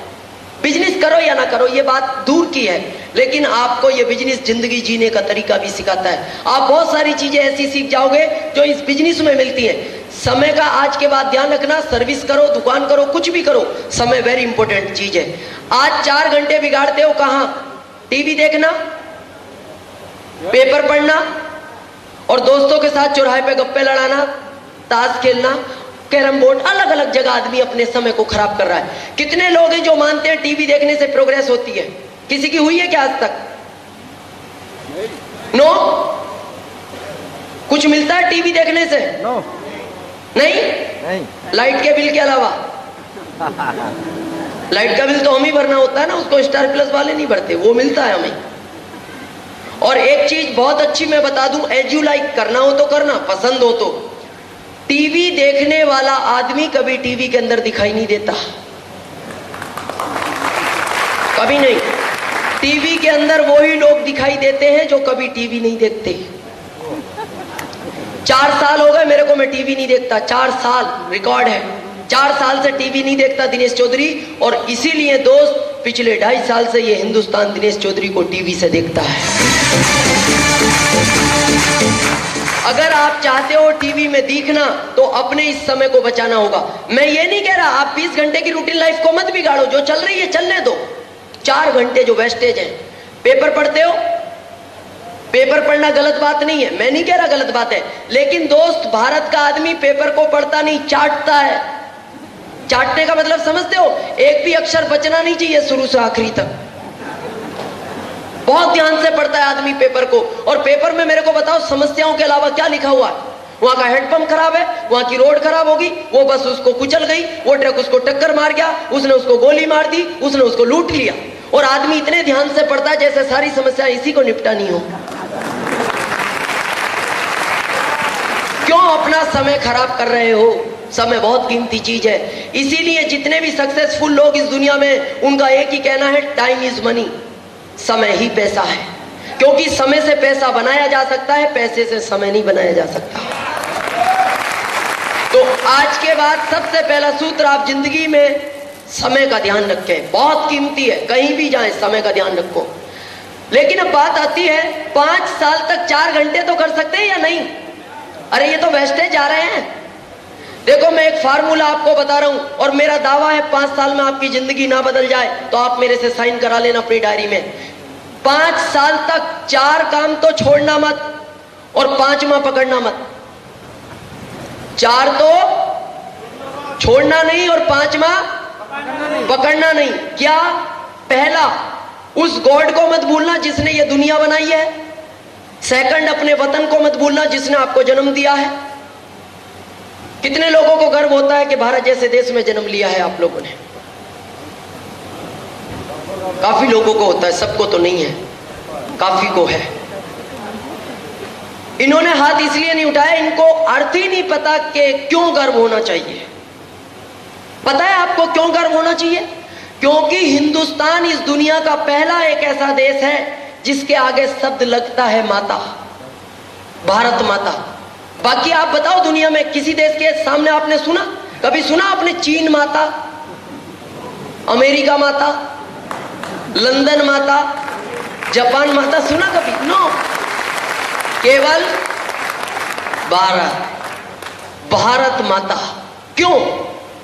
बिजनेस करो या ना करो ये बात दूर की है, लेकिन आपको ये बिजनेस जिंदगी जीने का तरीका भी सिखाता है। आप बहुत सारी चीजें ऐसी सीख जाओगे जो इस बिजनेस में मिलती है। समय का आज के बाद ध्यान रखना, सर्विस करो, दुकान करो, कुछ भी करो, समय वेरी इंपॉर्टेंट चीज है। आज 4 घंटे बिगाड़ते हो कहां? टीवी देखना, पेपर पढ़ना और दोस्तों के साथ चौराहे पे गप्पे लड़ाना, ताश खेलना, कैरम बोर्ड, अलग अलग जगह आदमी अपने समय को खराब कर रहा है। कितने लोग हैं जो मानते हैं टीवी देखने से प्रोग्रेस होती है? किसी की हुई है क्या आज तक? नो? कुछ मिलता है टीवी देखने से?
नो
नहीं। लाइट के बिल के अलावा? लाइट का बिल तो हम ही भरना होता है ना, उसको स्टार प्लस वाले नहीं भरते, वो मिलता है हमें। और एक चीज बहुत अच्छी मैं बता दूं, एज यू लाइक, करना हो तो करना, पसंद हो तो। टीवी देखने वाला आदमी कभी टीवी के अंदर दिखाई नहीं देता, कभी नहीं। टीवी के अंदर वही लोग दिखाई देते हैं जो कभी टीवी नहीं देखते। 4 साल हो गए मेरे को, मैं टीवी नहीं देखता, 4 साल रिकॉर्ड है। 4 साल से टीवी नहीं देखता दिनेश चौधरी, और इसीलिए दोस्त पिछले 2.5 साल से ये हिंदुस्तान दिनेश चौधरी को टीवी से देखता है। अगर आप चाहते हो टीवी में दिखना तो अपने इस समय को बचाना होगा। मैं ये नहीं कह रहा आप 20 घंटे की रूटीन लाइफ को मत बिगाड़ो, जो चल रही है चलने दो। 4 घंटे जो वेस्टेज है। पेपर पढ़ते हो, पेपर पढ़ना गलत बात नहीं है, मैं नहीं कह रहा गलत बात है, लेकिन दोस्त भारत का आदमी पेपर को पढ़ता नहीं, चाटता है। चाटने का मतलब समझते हो? एक भी अक्षर बचना नहीं चाहिए शुरू से आखिरी तक। बहुत ध्यान से पढ़ता है आदमी पेपर को। और पेपर में मेरे को बताओ समस्याओं के अलावा क्या लिखा हुआ है? वहां का हेडपंप खराब है, वहां की रोड खराब होगी, वो बस उसको कुचल गई, वो ट्रक उसको टक्कर मार गया, उसने उसको गोली मार दी, उसने उसको लूट लिया। और आदमी इतने ध्यान से पढ़ता है जैसे सारी समस्या इसी को निपटानी हो। क्यों अपना समय खराब कर रहे हो? समय बहुत कीमती चीज है। इसीलिए जितने भी सक्सेसफुल लोग इस दुनिया में, उनका एक ही कहना है, टाइम इज मनी, समय ही पैसा है। क्योंकि समय से पैसा बनाया जा सकता है, पैसे से समय नहीं बनाया जा सकता। तो आज के बाद सबसे पहला सूत्र, आप जिंदगी में समय का ध्यान रखें, बहुत कीमती है। कहीं भी जाएं समय का ध्यान रखो। लेकिन अब बात आती है, 5 साल तक 4 घंटे तो कर सकते हैं या नहीं? अरे ये तो वेस्टेज जा रहे हैं। देखो मैं एक फार्मूला आपको बता रहा हूं, और मेरा दावा है 5 साल में आपकी जिंदगी ना बदल जाए तो आप मेरे से साइन करा लेना अपनी डायरी में। 5 साल तक 4 काम तो छोड़ना मत और 5वां पकड़ना मत। 4 तो छोड़ना नहीं और 5वां पकड़ना नहीं। क्या? पहला, उस गॉड को मत भूलना जिसने ये दुनिया बनाई है। सेकंड, अपने वतन को मत भूलना जिसने आपको जन्म दिया है। कितने लोगों को गर्व होता है कि भारत जैसे देश में जन्म लिया है आप लोगों ने? काफी लोगों को होता है, सबको तो नहीं है, काफी को है। इन्होंने हाथ इसलिए नहीं उठाया, इनको अर्थ ही नहीं पता कि क्यों गर्व होना चाहिए। पता है आपको क्यों गर्व होना चाहिए? क्योंकि हिंदुस्तान इस दुनिया का पहला एक ऐसा देश है जिसके आगे शब्द लगता है माता, भारत माता। बाकी आप बताओ दुनिया में किसी देश के सामने आपने सुना? कभी सुना आपने चीन माता, अमेरिका माता, लंदन माता, जापान माता सुना कभी? नो। केवल भारत माता। क्यों?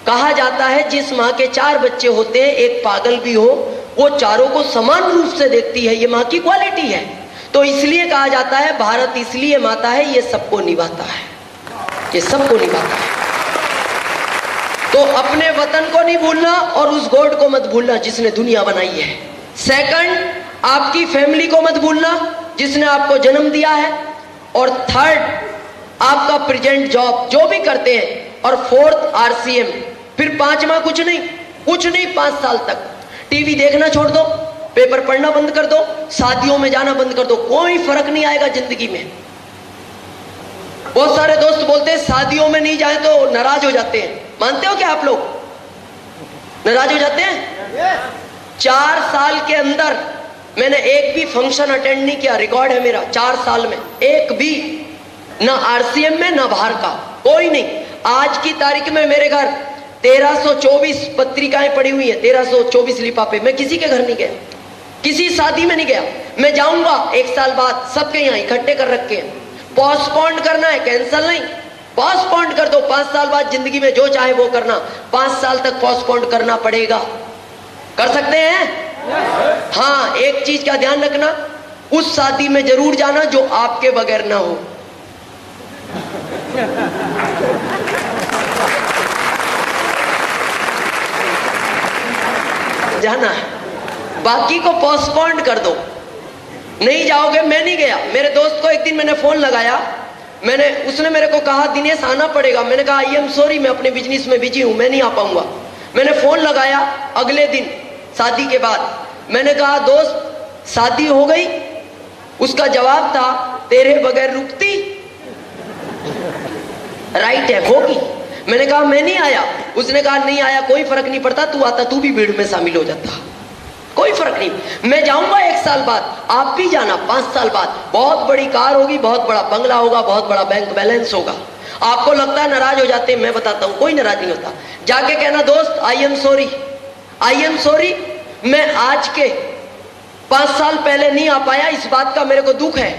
कहा जाता है जिस मां के 4 बच्चे होते हैं, एक पागल भी हो, वो चारों को समान रूप से देखती है। ये मां की क्वालिटी है। तो इसलिए कहा जाता है भारत इसलिए माता है, ये सबको निभाता है, ये सबको निभाता है। तो अपने वतन को नहीं भूलना और उस गॉड को मत भूलना जिसने दुनिया बनाई है। सेकंड, आपकी फैमिली को मत भूलना जिसने आपको जन्म दिया है। और थर्ड, आपका प्रेजेंट जॉब जो भी करते हैं। और फोर्थ, आरसीएम। फिर 5वां कुछ नहीं 5 साल तक टीवी देखना छोड़ दो, पेपर पढ़ना बंद कर दो, शादियों में जाना बंद कर दो, कोई फर्क नहीं आएगा जिंदगी में। बहुत सारे दोस्त बोलते हैं शादियों में नहीं जाए तो नाराज हो जाते हैं। मानते हो क्या आप लोग नाराज हो जाते हैं? 4 साल के अंदर मैंने एक भी फंक्शन अटेंड नहीं किया, रिकॉर्ड है मेरा 4 साल में, एक भी, ना आरसीएम में ना बाहर का, कोई नहीं। आज की तारीख में मेरे घर 1324 पत्रिकाएं पड़ी हुई है, 1324 लिफाफे। मैं किसी के घर नहीं गया, किसी शादी में नहीं गया। मैं जाऊंगा 1 साल बाद, सबके यहाँ इकट्ठे कर रखे हैं। पोस्टपोन्ड करना है, कैंसिल नहीं, पोस्टपोन्ड कर दो। 5 साल बाद जिंदगी में जो चाहे वो करना, 5 साल तक पोस्टपोन्ड करना पड़ेगा। कर सकते हैं? हाँ, एक चीज का ध्यान रखना, उस शादी में जरूर जाना जो आपके बगैर ना हो। जाना है, बाकी को पोस्टपोन्ड कर दो। नहीं जाओगे? मैं नहीं गया। मेरे दोस्त को एक दिन मैंने फोन लगाया, उसने मेरे को कहा दिनेश आना पड़ेगा। मैंने कहा आई एम सॉरी, मैं अपने बिजनेस में बिजी हूं, मैं नहीं आ पाऊंगा। मैंने फोन लगाया अगले दिन शादी के बाद। मैंने कहा दोस्त शादी हो गई? उसका जवाब था तेरे बगैर रुकती? राइट है, होगी। मैंने कहा मैं नहीं आया। उसने कहा नहीं आया कोई फर्क नहीं पड़ता, तू आता, तू भी भीड़ में शामिल हो जाता, कोई फर्क नहीं। मैं जाऊंगा 1 साल बाद, आप भी जाना 5 साल बाद। बहुत बड़ी कार होगी, बहुत बड़ा बंगला होगा, बहुत बड़ा बैंक बैलेंस होगा। आपको लगता है नाराज हो जाते हैं, मैं बताता हूं कोई नाराज नहीं होता। जाके कहना दोस्त I am sorry, I am sorry, मैं आज के 5 साल पहले नहीं आ पाया, इस बात का मेरे को दुख है,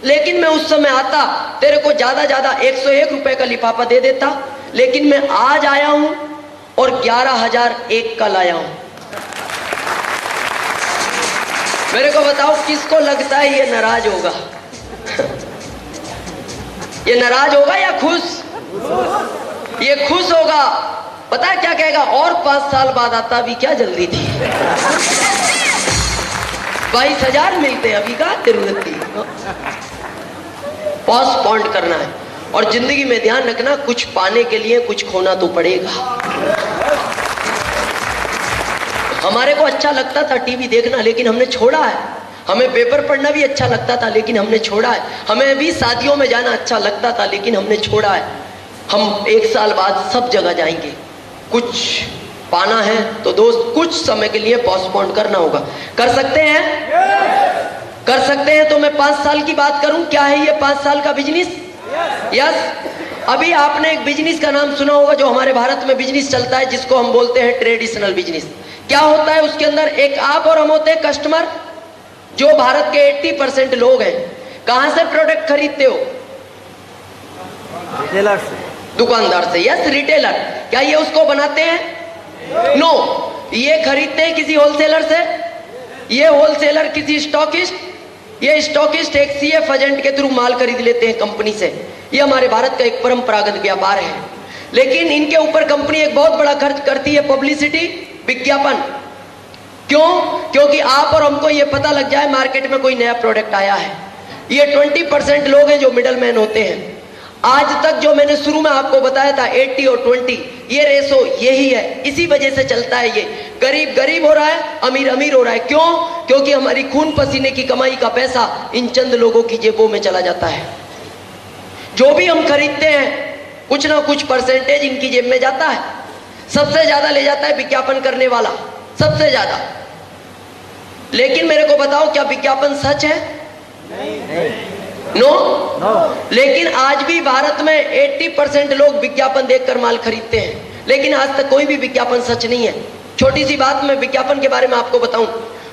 लेकिन मैं उस समय आता, तेरे को ज्यादा 101 रुपए का लिफाफा दे देता, लेकिन मैं आज आया हूं और 11,001 का लाया हूं। मेरे को बताओ किसको लगता है ये नाराज होगा? ये नाराज होगा या खुश? ये खुश होगा। पता है क्या कहेगा? और 5 साल बाद आता, भी क्या जल्दी थी, 22,000 मिलते, अभी का जरूरत थी। पोस्टपोन्ड करना है। और जिंदगी में ध्यान रखना, कुछ पाने के लिए कुछ खोना तो पड़ेगा। हमारे को अच्छा लगता था टीवी देखना, लेकिन हमने छोड़ा है। हमें पेपर पढ़ना भी अच्छा लगता था, लेकिन हमने छोड़ा है। हमें भी शादियों में जाना अच्छा लगता था, लेकिन हमने छोड़ा है। हम 1 साल बाद सब जगह जाएंगे। कुछ पाना है तो दोस्त कुछ समय के लिए पोस्टपोन करना होगा। कर सकते हैं? कर सकते हैं। तो मैं 5 साल की बात करूं, क्या है ये 5 साल का बिजनेस? यस। अभी आपने एक बिजनेस का नाम सुना होगा, जो हमारे भारत में बिजनेस चलता है, जिसको हम बोलते हैं ट्रेडिशनल बिजनेस। क्या होता है उसके अंदर? एक आप और हम होते हैं कस्टमर, जो भारत के 80% लोग हैं। कहां से प्रोडक्ट खरीदते हो?
रिटेलर से,
दुकानदार से। Yes, retailer. क्या ये उसको बनाते हैं? नो। ये खरीदते हैं किसी होलसेलर से। ये होलसेलर किसी स्टॉकिस्ट, ये स्टॉकिस्ट एक सीएफ एजेंट के थ्रू माल खरीद लेते हैं कंपनी से। ये हमारे भारत का एक परंपरागत व्यापार है। लेकिन इनके ऊपर कंपनी एक बहुत बड़ा खर्च करती है, पब्लिसिटी, विज्ञापन। क्यों? क्योंकि आप और हमको ये पता लग जाए मार्केट में कोई नया प्रोडक्ट आया है। ये 20% लोग हैं जो मिडलमैन होते हैं। आज तक जो मैंने शुरू में आपको बताया था 80 और 20, ये रेशो यही है। इसी वजह से चलता है ये। गरीब गरीब हो रहा है, अमीर अमीर हो रहा है। क्यों? क्योंकि हमारी खून पसीने की कमाई का पैसा इन चंद लोगों की जेबों में चला जाता है। जो भी हम खरीदते हैं कुछ ना कुछ परसेंटेज इनकी जेब में जाता है। सबसे ज्यादा ले जाता है विज्ञापन करने वाला, सबसे ज्यादा। लेकिन मेरे को बताओ, क्या विज्ञापन सच है? नो। लेकिन आज भी भारत में 80% लोग विज्ञापन देखकर माल खरीदते हैं, लेकिन आज तक कोई भी विज्ञापन सच नहीं है। छोटी सी बात मैं विज्ञापन के बारे में आपको बताऊं।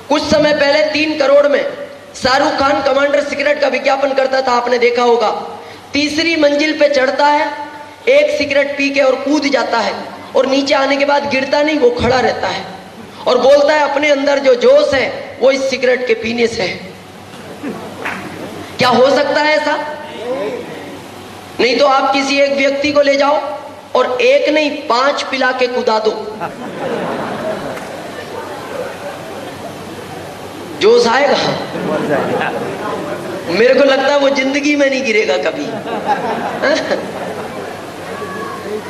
कुछ समय पहले 3 करोड़ में शाहरुख खान कमांडर सिगरेट का विज्ञापन करता था, आपने देखा होगा। 3री मंजिल पे चढ़ता है, एक सिगरेट पी के और कूद जाता है, और नीचे आने के बाद गिरता नहीं, वो खड़ा रहता है और बोलता है अपने अंदर जो जोश है वो इस सिगरेट के पीने से है। क्या हो सकता है ऐसा? नहीं तो आप किसी एक व्यक्ति को ले जाओ और एक नहीं 5 पिला के कुदा दो, जोश आएगा? मेरे को लगता है वो जिंदगी में नहीं गिरेगा कभी।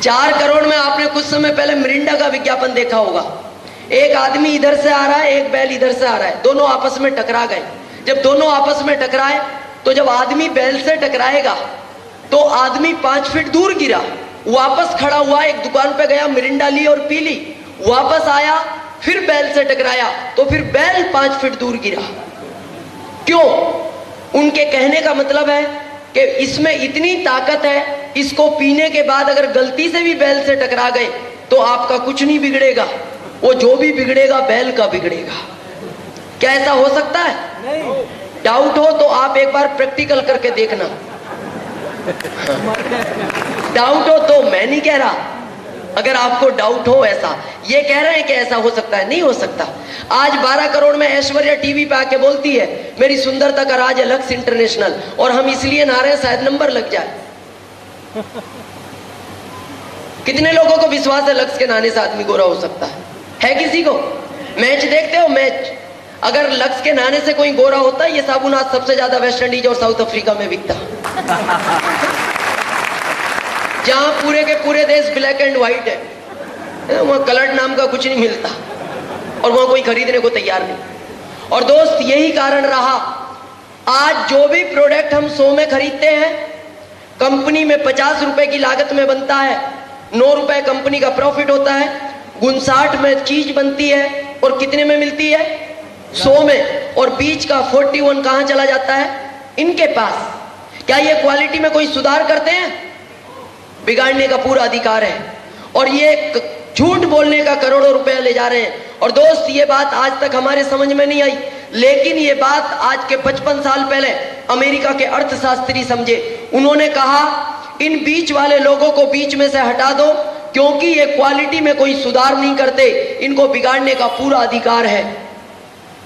4 करोड़ में आपने कुछ समय पहले मिरिंडा का विज्ञापन देखा होगा। एक आदमी इधर से आ रहा है, एक बैल इधर से आ रहा है, दोनों आपस में टकरा गए। जब दोनों आपस में टकराए तो जब आदमी बैल से टकराएगा तो आदमी 5 फीट दूर गिरा, वापस खड़ा हुआ, एक दुकान पे गया, मिरिंडा ली और पी ली, वापस आया, फिर बैल से टकराया तो फिर बैल 5 फीट दूर गिरा। क्यों? उनके कहने का मतलब है कि इसमें इतनी ताकत है, इसको पीने के बाद अगर गलती से भी बैल से टकरा गए तो आपका कुछ नहीं बिगड़ेगा, वो जो भी बिगड़ेगा बैल का बिगड़ेगा। क्या ऐसा हो सकता है?
नहीं।
डाउट हो तो आप एक बार प्रैक्टिकल करके देखना। डाउट हो तो मैं नहीं कह रहा, अगर आपको डाउट हो ऐसा, ये कह रहे हैं कि ऐसा हो सकता है, नहीं हो सकता। आज 12 करोड़ में ऐश्वर्या टीवी पे आके बोलती है मेरी सुंदरता का राज है लक्स इंटरनेशनल, और हम इसलिए नहा रहे हैं शायद नंबर लग जाए। कितने लोगों को विश्वास है लक्स के नहाने से आदमी गोरा हो सकता है किसी को? मैच देखते हो? मैच अगर लक्स के नहाने से कोई गोरा होता, ये साबुन आज सबसे ज्यादा वेस्ट इंडीज और साउथ अफ्रीका में बिकता, जहां पूरे के पूरे देश ब्लैक एंड व्हाइट है, वहां कलर्ड नाम का कुछ नहीं मिलता और वहां कोई खरीदने को तैयार नहीं। और दोस्त यही कारण रहा, आज जो भी प्रोडक्ट हम 100 में खरीदते हैं, कंपनी में 50 रुपए की लागत में बनता है, 9 रुपए कंपनी का प्रॉफिट होता है, 59 में चीज बनती है और कितने में मिलती है? 100 में, और बीच का 41 कहां चला जाता है? इनके पास। क्या ये क्वालिटी में कोई सुधार करते हैं? बिगाड़ने का पूरा अधिकार है, और ये झूठ बोलने का करोड़ों रुपया ले जा रहे हैं। और दोस्त ये बात आज तक हमारे समझ में नहीं आई, लेकिन ये बात आज के 55 साल पहले अमेरिका के अर्थशास्त्री समझे। उन्होंने कहा इन बीच वाले लोगों को बीच में से हटा दो, क्योंकि ये क्वालिटी में कोई सुधार नहीं करते, इनको बिगाड़ने का पूरा अधिकार है,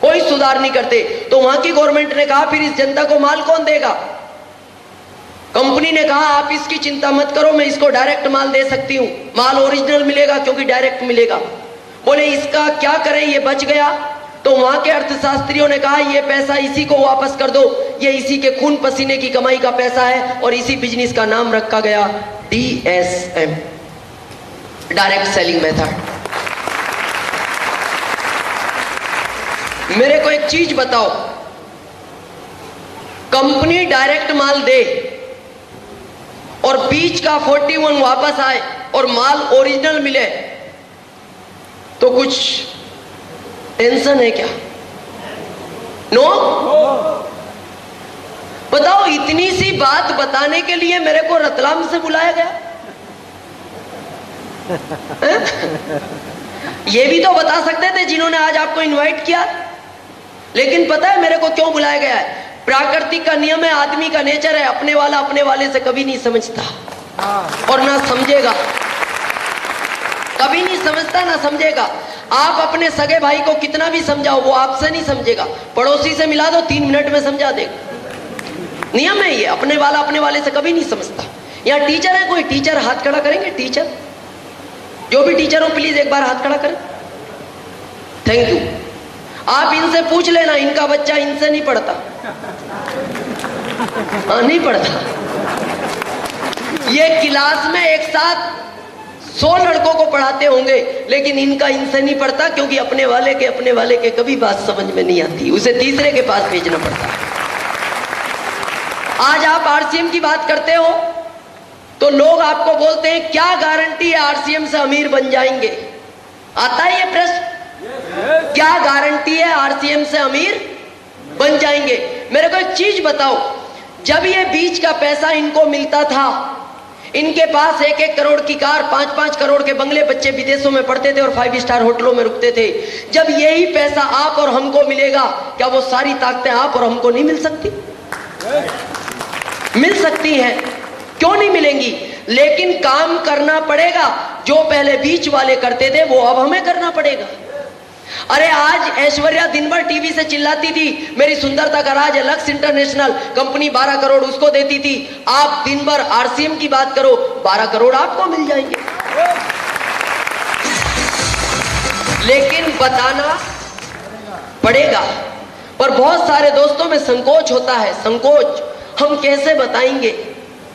कोई सुधार नहीं करते। तो वहां की गवर्नमेंट ने कहा फिर इस जनता को माल कौन देगा? कंपनी ने कहा आप इसकी चिंता मत करो, मैं इसको डायरेक्ट माल दे सकती हूं, माल ओरिजिनल मिलेगा क्योंकि डायरेक्ट मिलेगा। बोले इसका क्या करें, ये बच गया। तो वहां के अर्थशास्त्रियों ने कहा ये पैसा इसी को वापस कर दो, ये इसी के खून पसीने की कमाई का पैसा है, और इसी बिजनेस का नाम रखा गया DSM, डायरेक्ट सेलिंग मेथड। मेरे को एक चीज बताओ, कंपनी डायरेक्ट माल दे और बीच का 41 वापस आए और माल ओरिजिनल मिले तो कुछ टेंशन है क्या? नो? बताओ, इतनी सी बात बताने के लिए मेरे को रतलाम से बुलाया गया। ये भी तो बता सकते थे जिन्होंने आज आपको इनवाइट किया, लेकिन पता है मेरे को क्यों बुलाया गया है? प्राकृतिक का नियम है, आदमी का नेचर है, अपने वाला अपने वाले से कभी नहीं समझता और ना समझेगा, कभी नहीं समझता ना समझेगा। आप अपने सगे भाई को कितना भी समझाओ वो आपसे नहीं समझेगा, पड़ोसी से मिला दो 3 मिनट में समझा देगा। नियम है ये, अपने वाला अपने वाले से कभी नहीं समझता। यहाँ टीचर है, कोई टीचर हाथ खड़ा करेंगे? टीचर, जो भी टीचर हो प्लीज एक बार हाथ खड़ा करें। Thank you. आप इनसे पूछ लेना, इनका बच्चा इनसे नहीं पढ़ता। हाँ, नहीं पढ़ता। ये क्लास में एक साथ 100 लड़कों को पढ़ाते होंगे, लेकिन इनका इनसे नहीं पढ़ता, क्योंकि अपने वाले के कभी बात समझ में नहीं आती, उसे तीसरे के पास भेजना पड़ता है। आज आप RCM की बात करते हो तो लोग आपको बोलते हैं क्या गारंटी है RCM से अमीर बन जाएंगे? आता है ये प्रश्न, क्या गारंटी है RCM से अमीर बन जाएंगे? मेरे को एक चीज बताओ, जब ये बीच का पैसा इनको मिलता था, इनके पास 1-1 करोड़ की कार, 5-5 करोड़ के बंगले, बच्चे विदेशों में पढ़ते थे और 5 स्टार होटलों में रुकते थे। जब यही पैसा आप और हमको मिलेगा, क्या वो सारी ताकतें आप और हमको नहीं मिल सकती? मिल सकती हैं, क्यों नहीं मिलेंगी? लेकिन काम करना पड़ेगा। जो पहले बीच वाले करते थे वो अब हमें करना पड़ेगा। अरे आज ऐश्वर्या दिन भर टीवी से चिल्लाती थी मेरी सुंदरता का राज है लक्स इंटरनेशनल, कंपनी 12 करोड़ उसको देती थी। आप दिन भर RCM की बात करो, 12 करोड़ आपको मिल जाएंगे। लेकिन बताना पड़ेगा। पर बहुत सारे दोस्तों में संकोच होता है, संकोच, हम कैसे बताएंगे,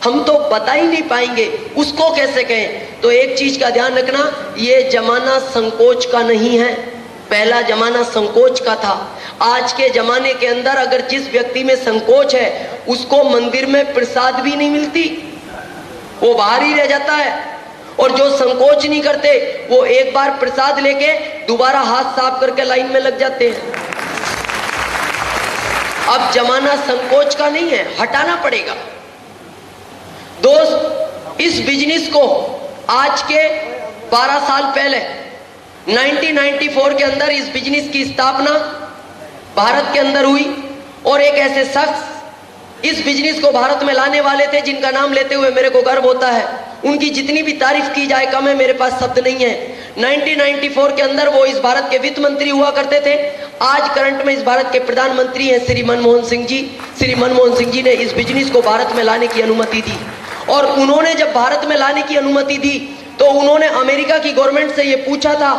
हम तो बता ही नहीं पाएंगे, उसको कैसे कहें? तो एक चीज का ध्यान रखना, ये जमाना संकोच का नहीं है, पहला जमाना संकोच का था। आज के जमाने के अंदर अगर जिस व्यक्ति में संकोच है उसको मंदिर में प्रसाद भी नहीं मिलती, वो बाहर ही रह जाता है। और जो संकोच नहीं करते वो एक बार प्रसाद लेके दोबारा हाथ साफ करके लाइन में लग जाते हैं। अब जमाना संकोच का नहीं है, हटाना पड़ेगा। दोस्त, इस बिजनेस को आज के 12 साल पहले 1994 के अंदर इस बिजनेस की स्थापना भारत के अंदर हुई और एक ऐसे शख्स इस बिजनेस को भारत में लाने वाले थे जिनका नाम लेते हुए मेरे को गर्व होता है। उनकी जितनी भी तारीफ की जाए कम है, मेरे पास शब्द नहीं है। 1994 के अंदर वो इस भारत के वित्त मंत्री हुआ करते थे। आज करंट में इस भारत के प्रधानमंत्री हैं श्री मनमोहन सिंह जी। श्री मनमोहन सिंह जी ने इस बिजनेस को भारत में लाने की अनुमति दी और उन्होंने जब भारत में लाने की अनुमति दी तो उन्होंने अमेरिका की गवर्नमेंट से ये पूछा था,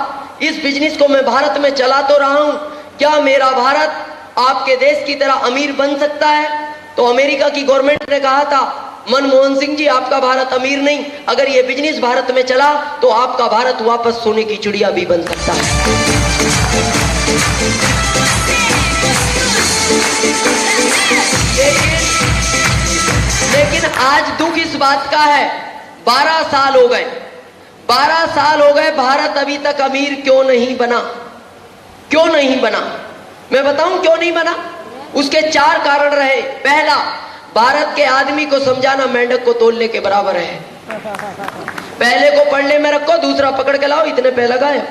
इस बिजनेस को मैं भारत में चला तो रहा हूं, क्या मेरा भारत आपके देश की तरह अमीर बन सकता है? तो अमेरिका की गवर्नमेंट ने कहा था, मनमोहन सिंह जी आपका भारत अमीर नहीं, अगर ये बिजनेस भारत में चला तो आपका भारत वापस सोने की चिड़िया भी बन सकता है। लेकिन आज दुख इस बात का है, 12 साल हो गए, 12 साल हो गए, भारत अभी तक अमीर क्यों नहीं बना? क्यों नहीं बना? मैं बताऊं क्यों नहीं बना। उसके 4 कारण रहे। पहला, भारत के आदमी को समझाना मेंढक को तोलने के बराबर है। पहले को पढ़ने में रखो, दूसरा पकड़ के लाओ, इतने पहला गायब।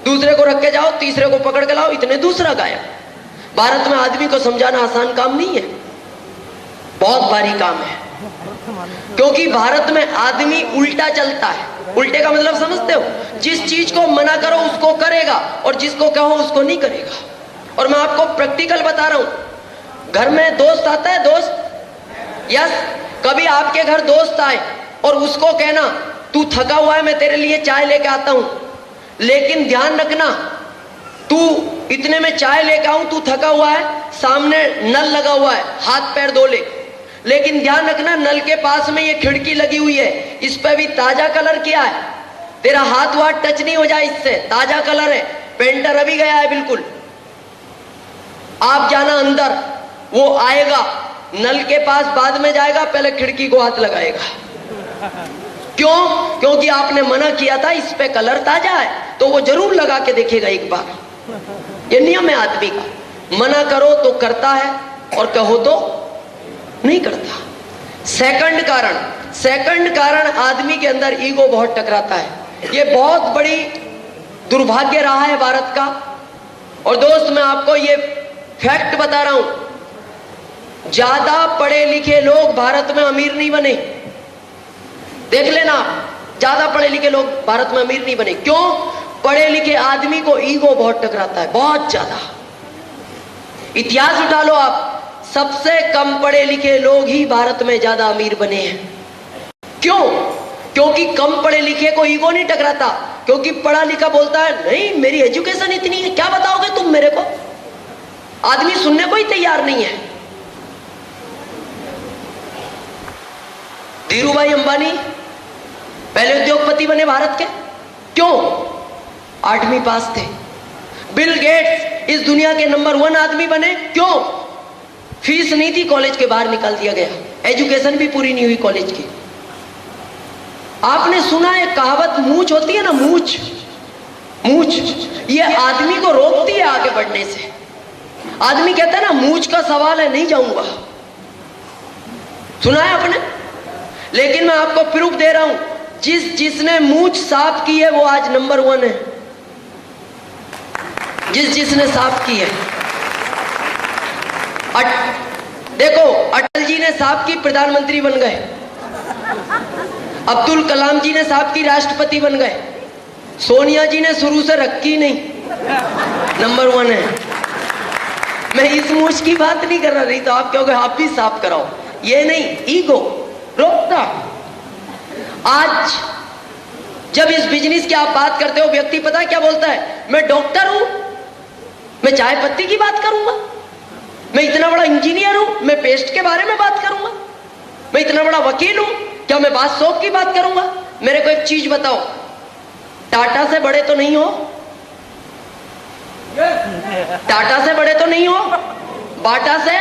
दूसरे को रख के जाओ, तीसरे को पकड़ के लाओ, इतने दूसरा गायब। भारत में आदमी को समझाना आसान काम नहीं है, बहुत भारी काम है। क्योंकि भारत में आदमी उल्टा चलता है। उल्टे का मतलब समझते हो? जिस चीज को मना करो उसको करेगा और जिसको कहो उसको नहीं करेगा। और मैं आपको प्रैक्टिकल बता रहा हूं। घर में दोस्त आता है, दोस्त, यस, कभी आपके घर दोस्त आए और उसको कहना तू थका हुआ है, मैं तेरे लिए चाय लेके आता हूं, लेकिन ध्यान रखना तू इतने में चाय लेके आऊं, तू थका हुआ है, सामने नल लगा हुआ है, हाथ पैर धो ले, लेकिन ध्यान रखना नल के पास में ये खिड़की लगी हुई है, इस पे भी ताजा कलर किया है, तेरा हाथ वाथ टच नहीं हो जाए इससे, ताजा कलर है, पेंटर अभी गया है बिल्कुल। आप जाना अंदर, वो आएगा, नल के पास बाद में जाएगा, पहले खिड़की को हाथ लगाएगा। क्यों? क्योंकि आपने मना किया था इस पे कलर ताजा है, तो वो जरूर लगा के देखेगा एक बार। ये नियम है आदमी का, मना करो तो करता है और कहो तो नहीं करता। सेकंड कारण आदमी के अंदर ईगो बहुत टकराता है। ये बहुत बड़ी दुर्भाग्य रहा है भारत का। और दोस्त, मैं आपको ये फैक्ट बता रहा हूं, ज्यादा पढ़े लिखे लोग भारत में अमीर नहीं बने। देख लेना, ज्यादा पढ़े लिखे लोग भारत में अमीर नहीं बने। क्यों? पढ़े लिखे आदमी को ईगो बहुत टकराता है, बहुत ज्यादा। इतिहास उठा लो आप, सबसे कम पढ़े लिखे लोग ही भारत में ज्यादा अमीर बने हैं। क्यों? क्योंकि कम पढ़े लिखे को ईगो नहीं टकराता, क्योंकि पढ़ा लिखा बोलता है नहीं मेरी एजुकेशन इतनी है, क्या बताओगे तुम मेरे को? आदमी सुनने को ही तैयार नहीं है। धीरूभाई अंबानी पहले उद्योगपति बने भारत के, क्यों? 8वीं पास थे। बिल गेट्स इस दुनिया के नंबर 1 आदमी बने, क्यों? फीस नहीं थी, कॉलेज के बाहर निकाल दिया गया, एजुकेशन भी पूरी नहीं हुई कॉलेज की। आपने सुना है कहावत, मूंछ होती है ना, मूंछ, ये आदमी को रोकती है आगे बढ़ने से। आदमी कहता है ना मूंछ का सवाल है, नहीं जाऊंगा। सुना है आपने? लेकिन मैं आपको प्रूफ दे रहा हूं, जिसने मूंछ साफ की है वो आज नंबर 1 है। जिसने साफ की है, देखो अटल जी ने साफ की, प्रधानमंत्री बन गए। अब्दुल कलाम जी ने साफ की, राष्ट्रपति बन गए। सोनिया जी ने शुरू से रखी नहीं, नंबर 1 है। मैं इस मूछ की बात नहीं कर रही, तो आप कहोगे आप भी साफ कराओ। ये नहीं, ईगो रोकता। आज जब इस बिजनेस की आप बात करते हो, व्यक्ति पता है क्या बोलता है? मैं डॉक्टर हूं, मैं चाय पत्ती की बात करूंगा, मैं इतना बड़ा इंजीनियर हूं, मैं पेस्ट के बारे में बात करूंगा, मैं इतना बड़ा वकील हूं, क्या मैं बात शौक की बात करूंगा? मेरे को एक चीज बताओ, टाटा से बड़े तो नहीं हो? टाटा से बड़े तो नहीं हो, बाटा से,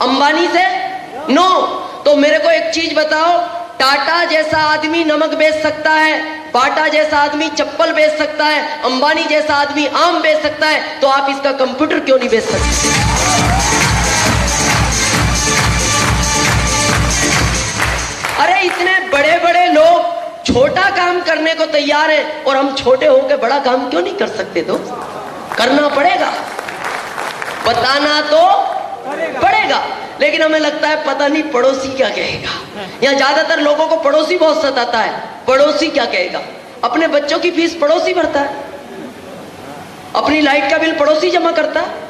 अंबानी से, नो। तो मेरे को एक चीज बताओ, टाटा जैसा आदमी नमक बेच सकता है, बाटा जैसा आदमी चप्पल बेच सकता है, अंबानी जैसा आदमी आम बेच सकता है, तो आप इसका कंप्यूटर क्यों नहीं बेच सकते? अरे इतने बड़े बड़े लोग छोटा काम करने को तैयार हैं और हम छोटे होकर बड़ा काम क्यों नहीं कर सकते? तो करना पड़ेगा, बताना तो पड़ेगा। लेकिन हमें लगता है पता नहीं पड़ोसी क्या कहेगा। यहाँ ज्यादातर लोगों को पड़ोसी बहुत सताता है, पड़ोसी क्या कहेगा। अपने बच्चों की फीस पड़ोसी भरता है, अपनी लाइट का बिल पड़ोसी जमा करता है।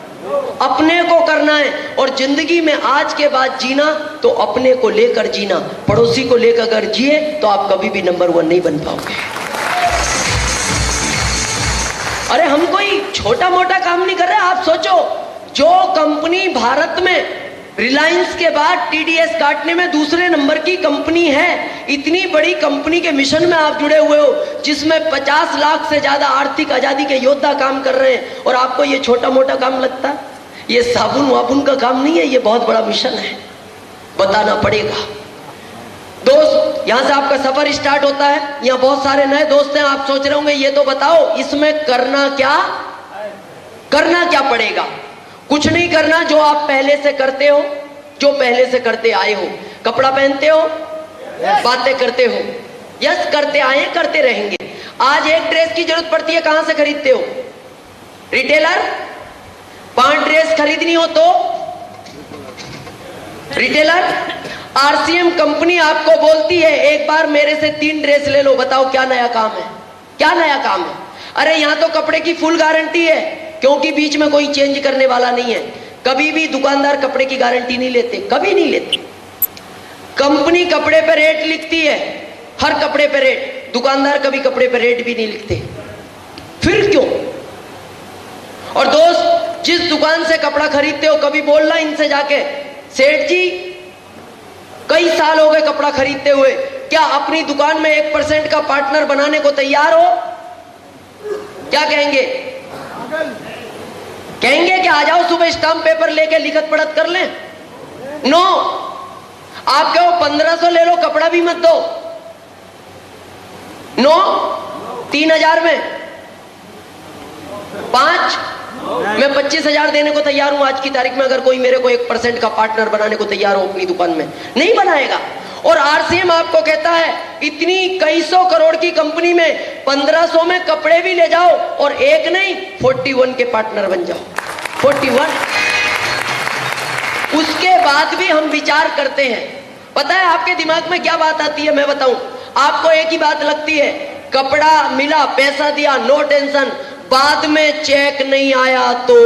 अपने को करना है, और जिंदगी में आज के बाद जीना तो अपने को लेकर जीना। पड़ोसी को लेकर अगर जिए तो आप कभी भी नंबर 1 नहीं बन पाओगे। अरे हम कोई छोटा मोटा काम नहीं कर रहे। आप सोचो, जो कंपनी भारत में रिलायंस के बाद टीडीएस काटने में दूसरे नंबर की कंपनी है, इतनी बड़ी कंपनी के मिशन में आप जुड़े हुए हो, जिसमें 50 लाख से ज्यादा आर्थिक आजादी के योद्धा काम कर रहे हैं, और आपको ये छोटा मोटा काम लगता है? ये साबुन वाबुन का काम नहीं है, ये बहुत बड़ा मिशन है, बताना पड़ेगा। दोस्त, यहां से आपका सफर स्टार्ट होता है। यहाँ बहुत सारे नए दोस्त हैं, आप सोच रहे होंगे ये तो बताओ इसमें करना क्या पड़ेगा? कुछ नहीं करना, जो आप पहले से करते हो, जो पहले से करते आए हो। कपड़ा पहनते हो, बातें करते हो, यस करते आए, करते रहेंगे। आज एक ड्रेस की जरूरत पड़ती है, कहां से खरीदते हो? रिटेलर। 5 ड्रेस खरीदनी हो तो रिटेलर। आरसीएम कंपनी आपको बोलती है एक बार मेरे से 3 ड्रेस ले लो, बताओ क्या नया काम है? क्या नया काम है? अरे यहां तो कपड़े की फुल गारंटी है, क्योंकि बीच में कोई चेंज करने वाला नहीं है। कभी भी दुकानदार कपड़े की गारंटी नहीं लेते, कभी नहीं लेते। कंपनी कपड़े पे रेट लिखती है, हर कपड़े पे रेट। दुकानदार कभी कपड़े पे रेट भी नहीं लिखते, फिर क्यों? और दोस्त, जिस दुकान से कपड़ा खरीदते हो, कभी बोलना इनसे जाके, सेठ जी कई साल हो गए कपड़ा खरीदते हुए, क्या अपनी दुकान में 1% का पार्टनर बनाने को तैयार हो? क्या कहेंगे? कहेंगे कि आ जाओ सुबह स्टाम्प पेपर लेके लिखत पढ़त कर लें? नो। आप कहो 1500 ले लो, कपड़ा भी मत दो। नो। 3000 में 5, मैं 25,000 देने को तैयार हूं आज की तारीख में, अगर कोई मेरे को 1% का पार्टनर बनाने को तैयार हो अपनी दुकान में। नहीं बनाएगा। और आरसीएम आपको कहता है इतनी कई सौ करोड़ की कंपनी में 1500 में कपड़े भी ले जाओ, और एक नहीं 41 के पार्टनर बन जाओ। 41। उसके बाद भी हम विचार करते हैं। पता है आपके दिमाग में क्या बात आती है? मैं बताऊं आपको। एक ही बात लगती है, कपड़ा मिला, पैसा दिया, नो टेंशन, बाद में चेक नहीं आया तो,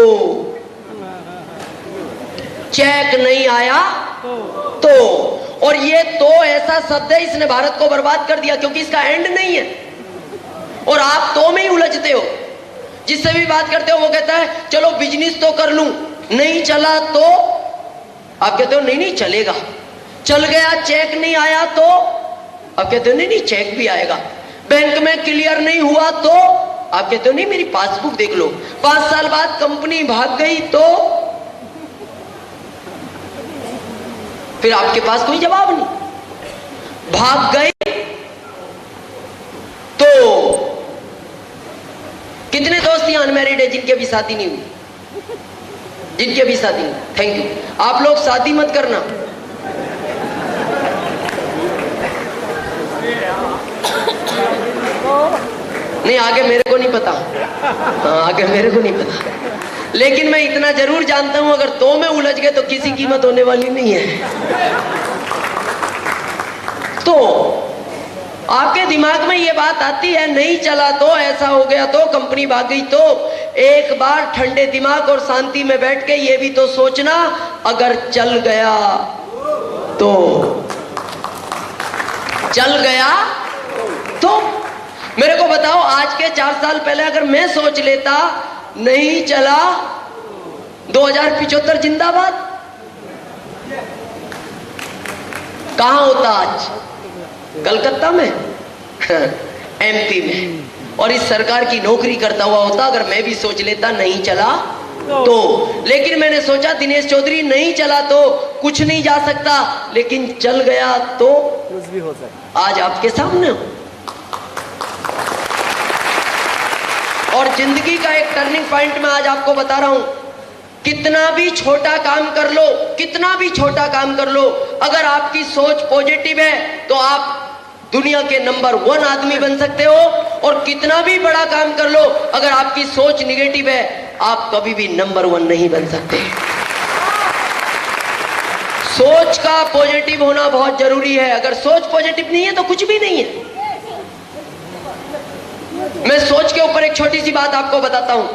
चेक नहीं आया तो। और ये तो ऐसा शब्द है, इसने भारत को बर्बाद कर दिया, क्योंकि इसका एंड नहीं है। और आप तो में ही उलझते हो। जिससे भी बात करते हो वो कहता है चलो बिजनेस तो कर लूं, नहीं चला तो? आप कहते हो नहीं नहीं चलेगा। चल गया, चेक नहीं आया तो? आप कहते हो नहीं नहीं चेक भी आएगा। बैंक में क्लियर नहीं हुआ तो? आप कहते हो नहीं मेरी पासबुक देख लो। 5 साल बाद कंपनी भाग गई तो? फिर आपके पास कोई जवाब नहीं। भाग गए तो? कितने दोस्त यहां अनमैरिड है जिनके भी शादी नहीं हुई? जिनके भी शादी नहीं। Thank you. आप लोग शादी मत करना। नहीं, आगे मेरे को नहीं पता। हाँ, आगे मेरे को नहीं पता, लेकिन मैं इतना जरूर जानता हूं, अगर तो में उलझ गए तो किसी कीमत होने वाली नहीं है। तो आपके दिमाग में ये बात आती है, नहीं चला तो, ऐसा हो गया तो, कंपनी भाग गई तो? एक बार ठंडे दिमाग और शांति में बैठ के ये भी तो सोचना, अगर चल गया तो? चल गया तो? मेरे को बताओ, आज के 4 साल पहले अगर मैं सोच लेता नहीं चला, 2075 जिंदाबाद, कहां होता आज? कलकत्ता में? एमपी में। और इस सरकार की नौकरी करता हुआ होता, अगर मैं भी सोच लेता नहीं चला तो। लेकिन मैंने सोचा दिनेश चौधरी नहीं चला तो कुछ नहीं जा सकता, लेकिन चल गया तो
कुछ भी हो सकता।
आज आपके सामने हूं। और जिंदगी का एक टर्निंग पॉइंट मैं आज आपको बता रहा हूं। कितना भी छोटा काम कर लो, कितना भी छोटा काम कर लो, अगर आपकी सोच पॉजिटिव है तो आप दुनिया के नंबर 1 आदमी बन सकते हो। और कितना भी बड़ा काम कर लो, अगर आपकी सोच निगेटिव है, आप कभी भी नंबर 1 नहीं बन सकते। सोच का पॉजिटिव होना बहुत जरूरी है। अगर सोच पॉजिटिव नहीं है तो कुछ भी नहीं है। मैं सोच के ऊपर एक छोटी सी बात आपको बताता हूं।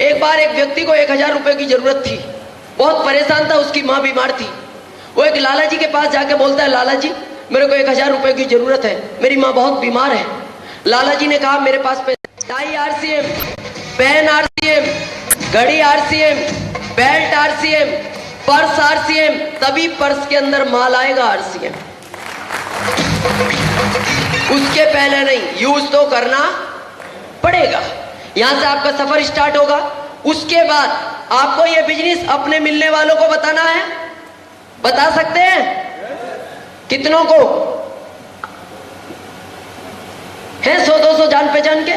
एक बार एक व्यक्ति को 1000 रुपए की जरूरत थी, बहुत परेशान था, उसकी मां बीमार थी। वो एक लाला जी के पास जाके बोलता है, लाला जी मेरे को 1000 रुपए की जरूरत है, मेरी मां बहुत बीमार है। लाला जी ने कहा मेरे पास टाई RCM, पेन RCM, घड़ी RCM, belt RCM, purse RCM, तभी पर्स के अंदर माल आएगा RCM। उसके पहले नहीं, यूज तो करना पड़ेगा। यहां से आपका सफर स्टार्ट होगा। उसके बाद आपको यह बिजनेस अपने मिलने वालों को बताना है। बता सकते हैं कितनों को है? 100-200 जान पहचान के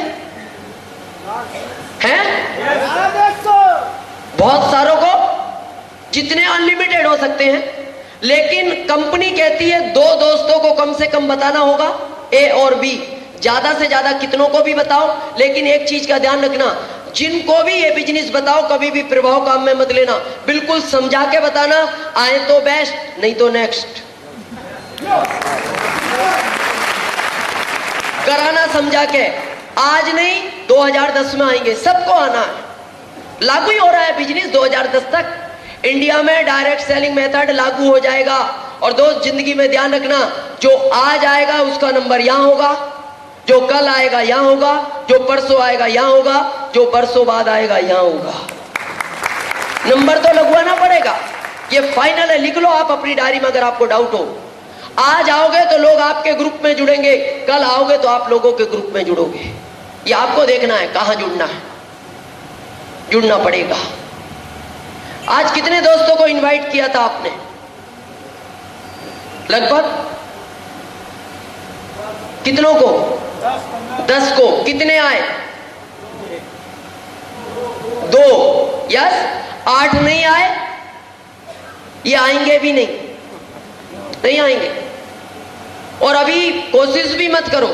हैं? बहुत सारों को, जितने अनलिमिटेड हो सकते हैं। लेकिन कंपनी कहती है 2 दोस्तों को कम से कम बताना होगा, A और B। ज्यादा से ज्यादा कितनों को भी बताओ, लेकिन एक चीज का ध्यान रखना, जिनको भी ये बिजनेस बताओ कभी भी प्रभाव काम में मत लेना, बिल्कुल समझा के बताना। आए तो बेस्ट, नहीं तो नेक्स्ट। कराना समझा के। आज नहीं 2010 में आएंगे, सबको आना है। लागू ही हो रहा है बिजनेस 2010 तक। इंडिया में डायरेक्ट सेलिंग मेथड लागू हो जाएगा। और दोस्त जिंदगी में ध्यान रखना, जो आज आएगा उसका नंबर यहां होगा, जो कल आएगा यहां होगा, जो परसों आएगा यहां होगा, जो परसों बाद आएगा यहां होगा। नंबर तो लगवाना पड़ेगा, ये फाइनल है। लिख लो आप अपनी डायरी में अगर आपको डाउट हो। आज आओगे तो लोग आपके ग्रुप में जुड़ेंगे, कल आओगे तो आप लोगों के ग्रुप में जुड़ोगे। ये आपको देखना है कहां जुड़ना है, जुड़ना पड़ेगा। आज कितने दोस्तों को इनवाइट किया था आपने? लगभग कितनों को? 10 को। कितने आए? 2। यस। 8 नहीं आए? ये आएंगे भी नहीं, नहीं आएंगे। और अभी कोशिश भी मत करो,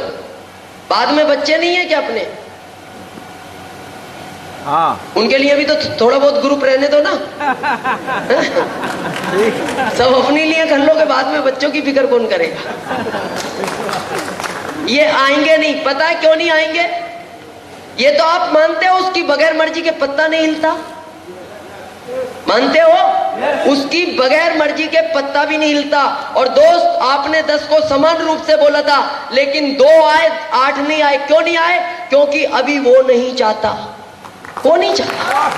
बाद में बच्चे नहीं है क्या अपने?
हाँ,
उनके लिए भी तो थोड़ा बहुत ग्रुप रहने दो ना। सब अपने लिए कर लोगे, बाद में बच्चों की फिक्र कौन करेगा? ये आएंगे नहीं। पता है क्यों नहीं आएंगे? ये तो आप मानते हो उसकी बगैर मर्जी के पत्ता नहीं हिलता। मानते हो? उसकी बगैर मर्जी के पत्ता भी नहीं हिलता। और दोस्त आपने 10 को समान रूप से बोला था, लेकिन 2 आए, 8 नहीं आए। क्यों नहीं आए? क्योंकि अभी वो नहीं चाहता। वो नहीं चाहता।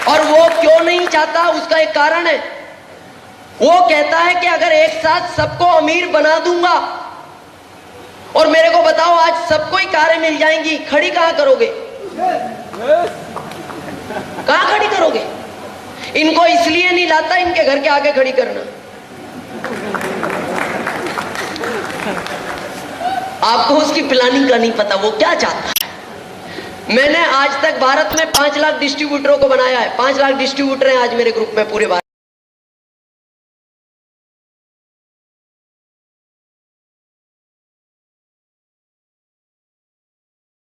और वो क्यों नहीं चाहता, उसका एक कारण है। वो कहता है कि अगर एक साथ सबको अमीर बना दूंगा, और मेरे को बताओ आज सबको ही कारें मिल जाएंगी, खड़ी कहां करोगे? कहां खड़ी करोगे? इनको इसलिए नहीं लाता इनके घर के आगे खड़ी करना। आपको उसकी प्लानिंग का नहीं पता, वो क्या चाहता है। मैंने आज तक भारत में 5 लाख डिस्ट्रीब्यूटरों को बनाया है। 5 लाख डिस्ट्रीब्यूटर हैं आज मेरे ग्रुप में पूरे भारत।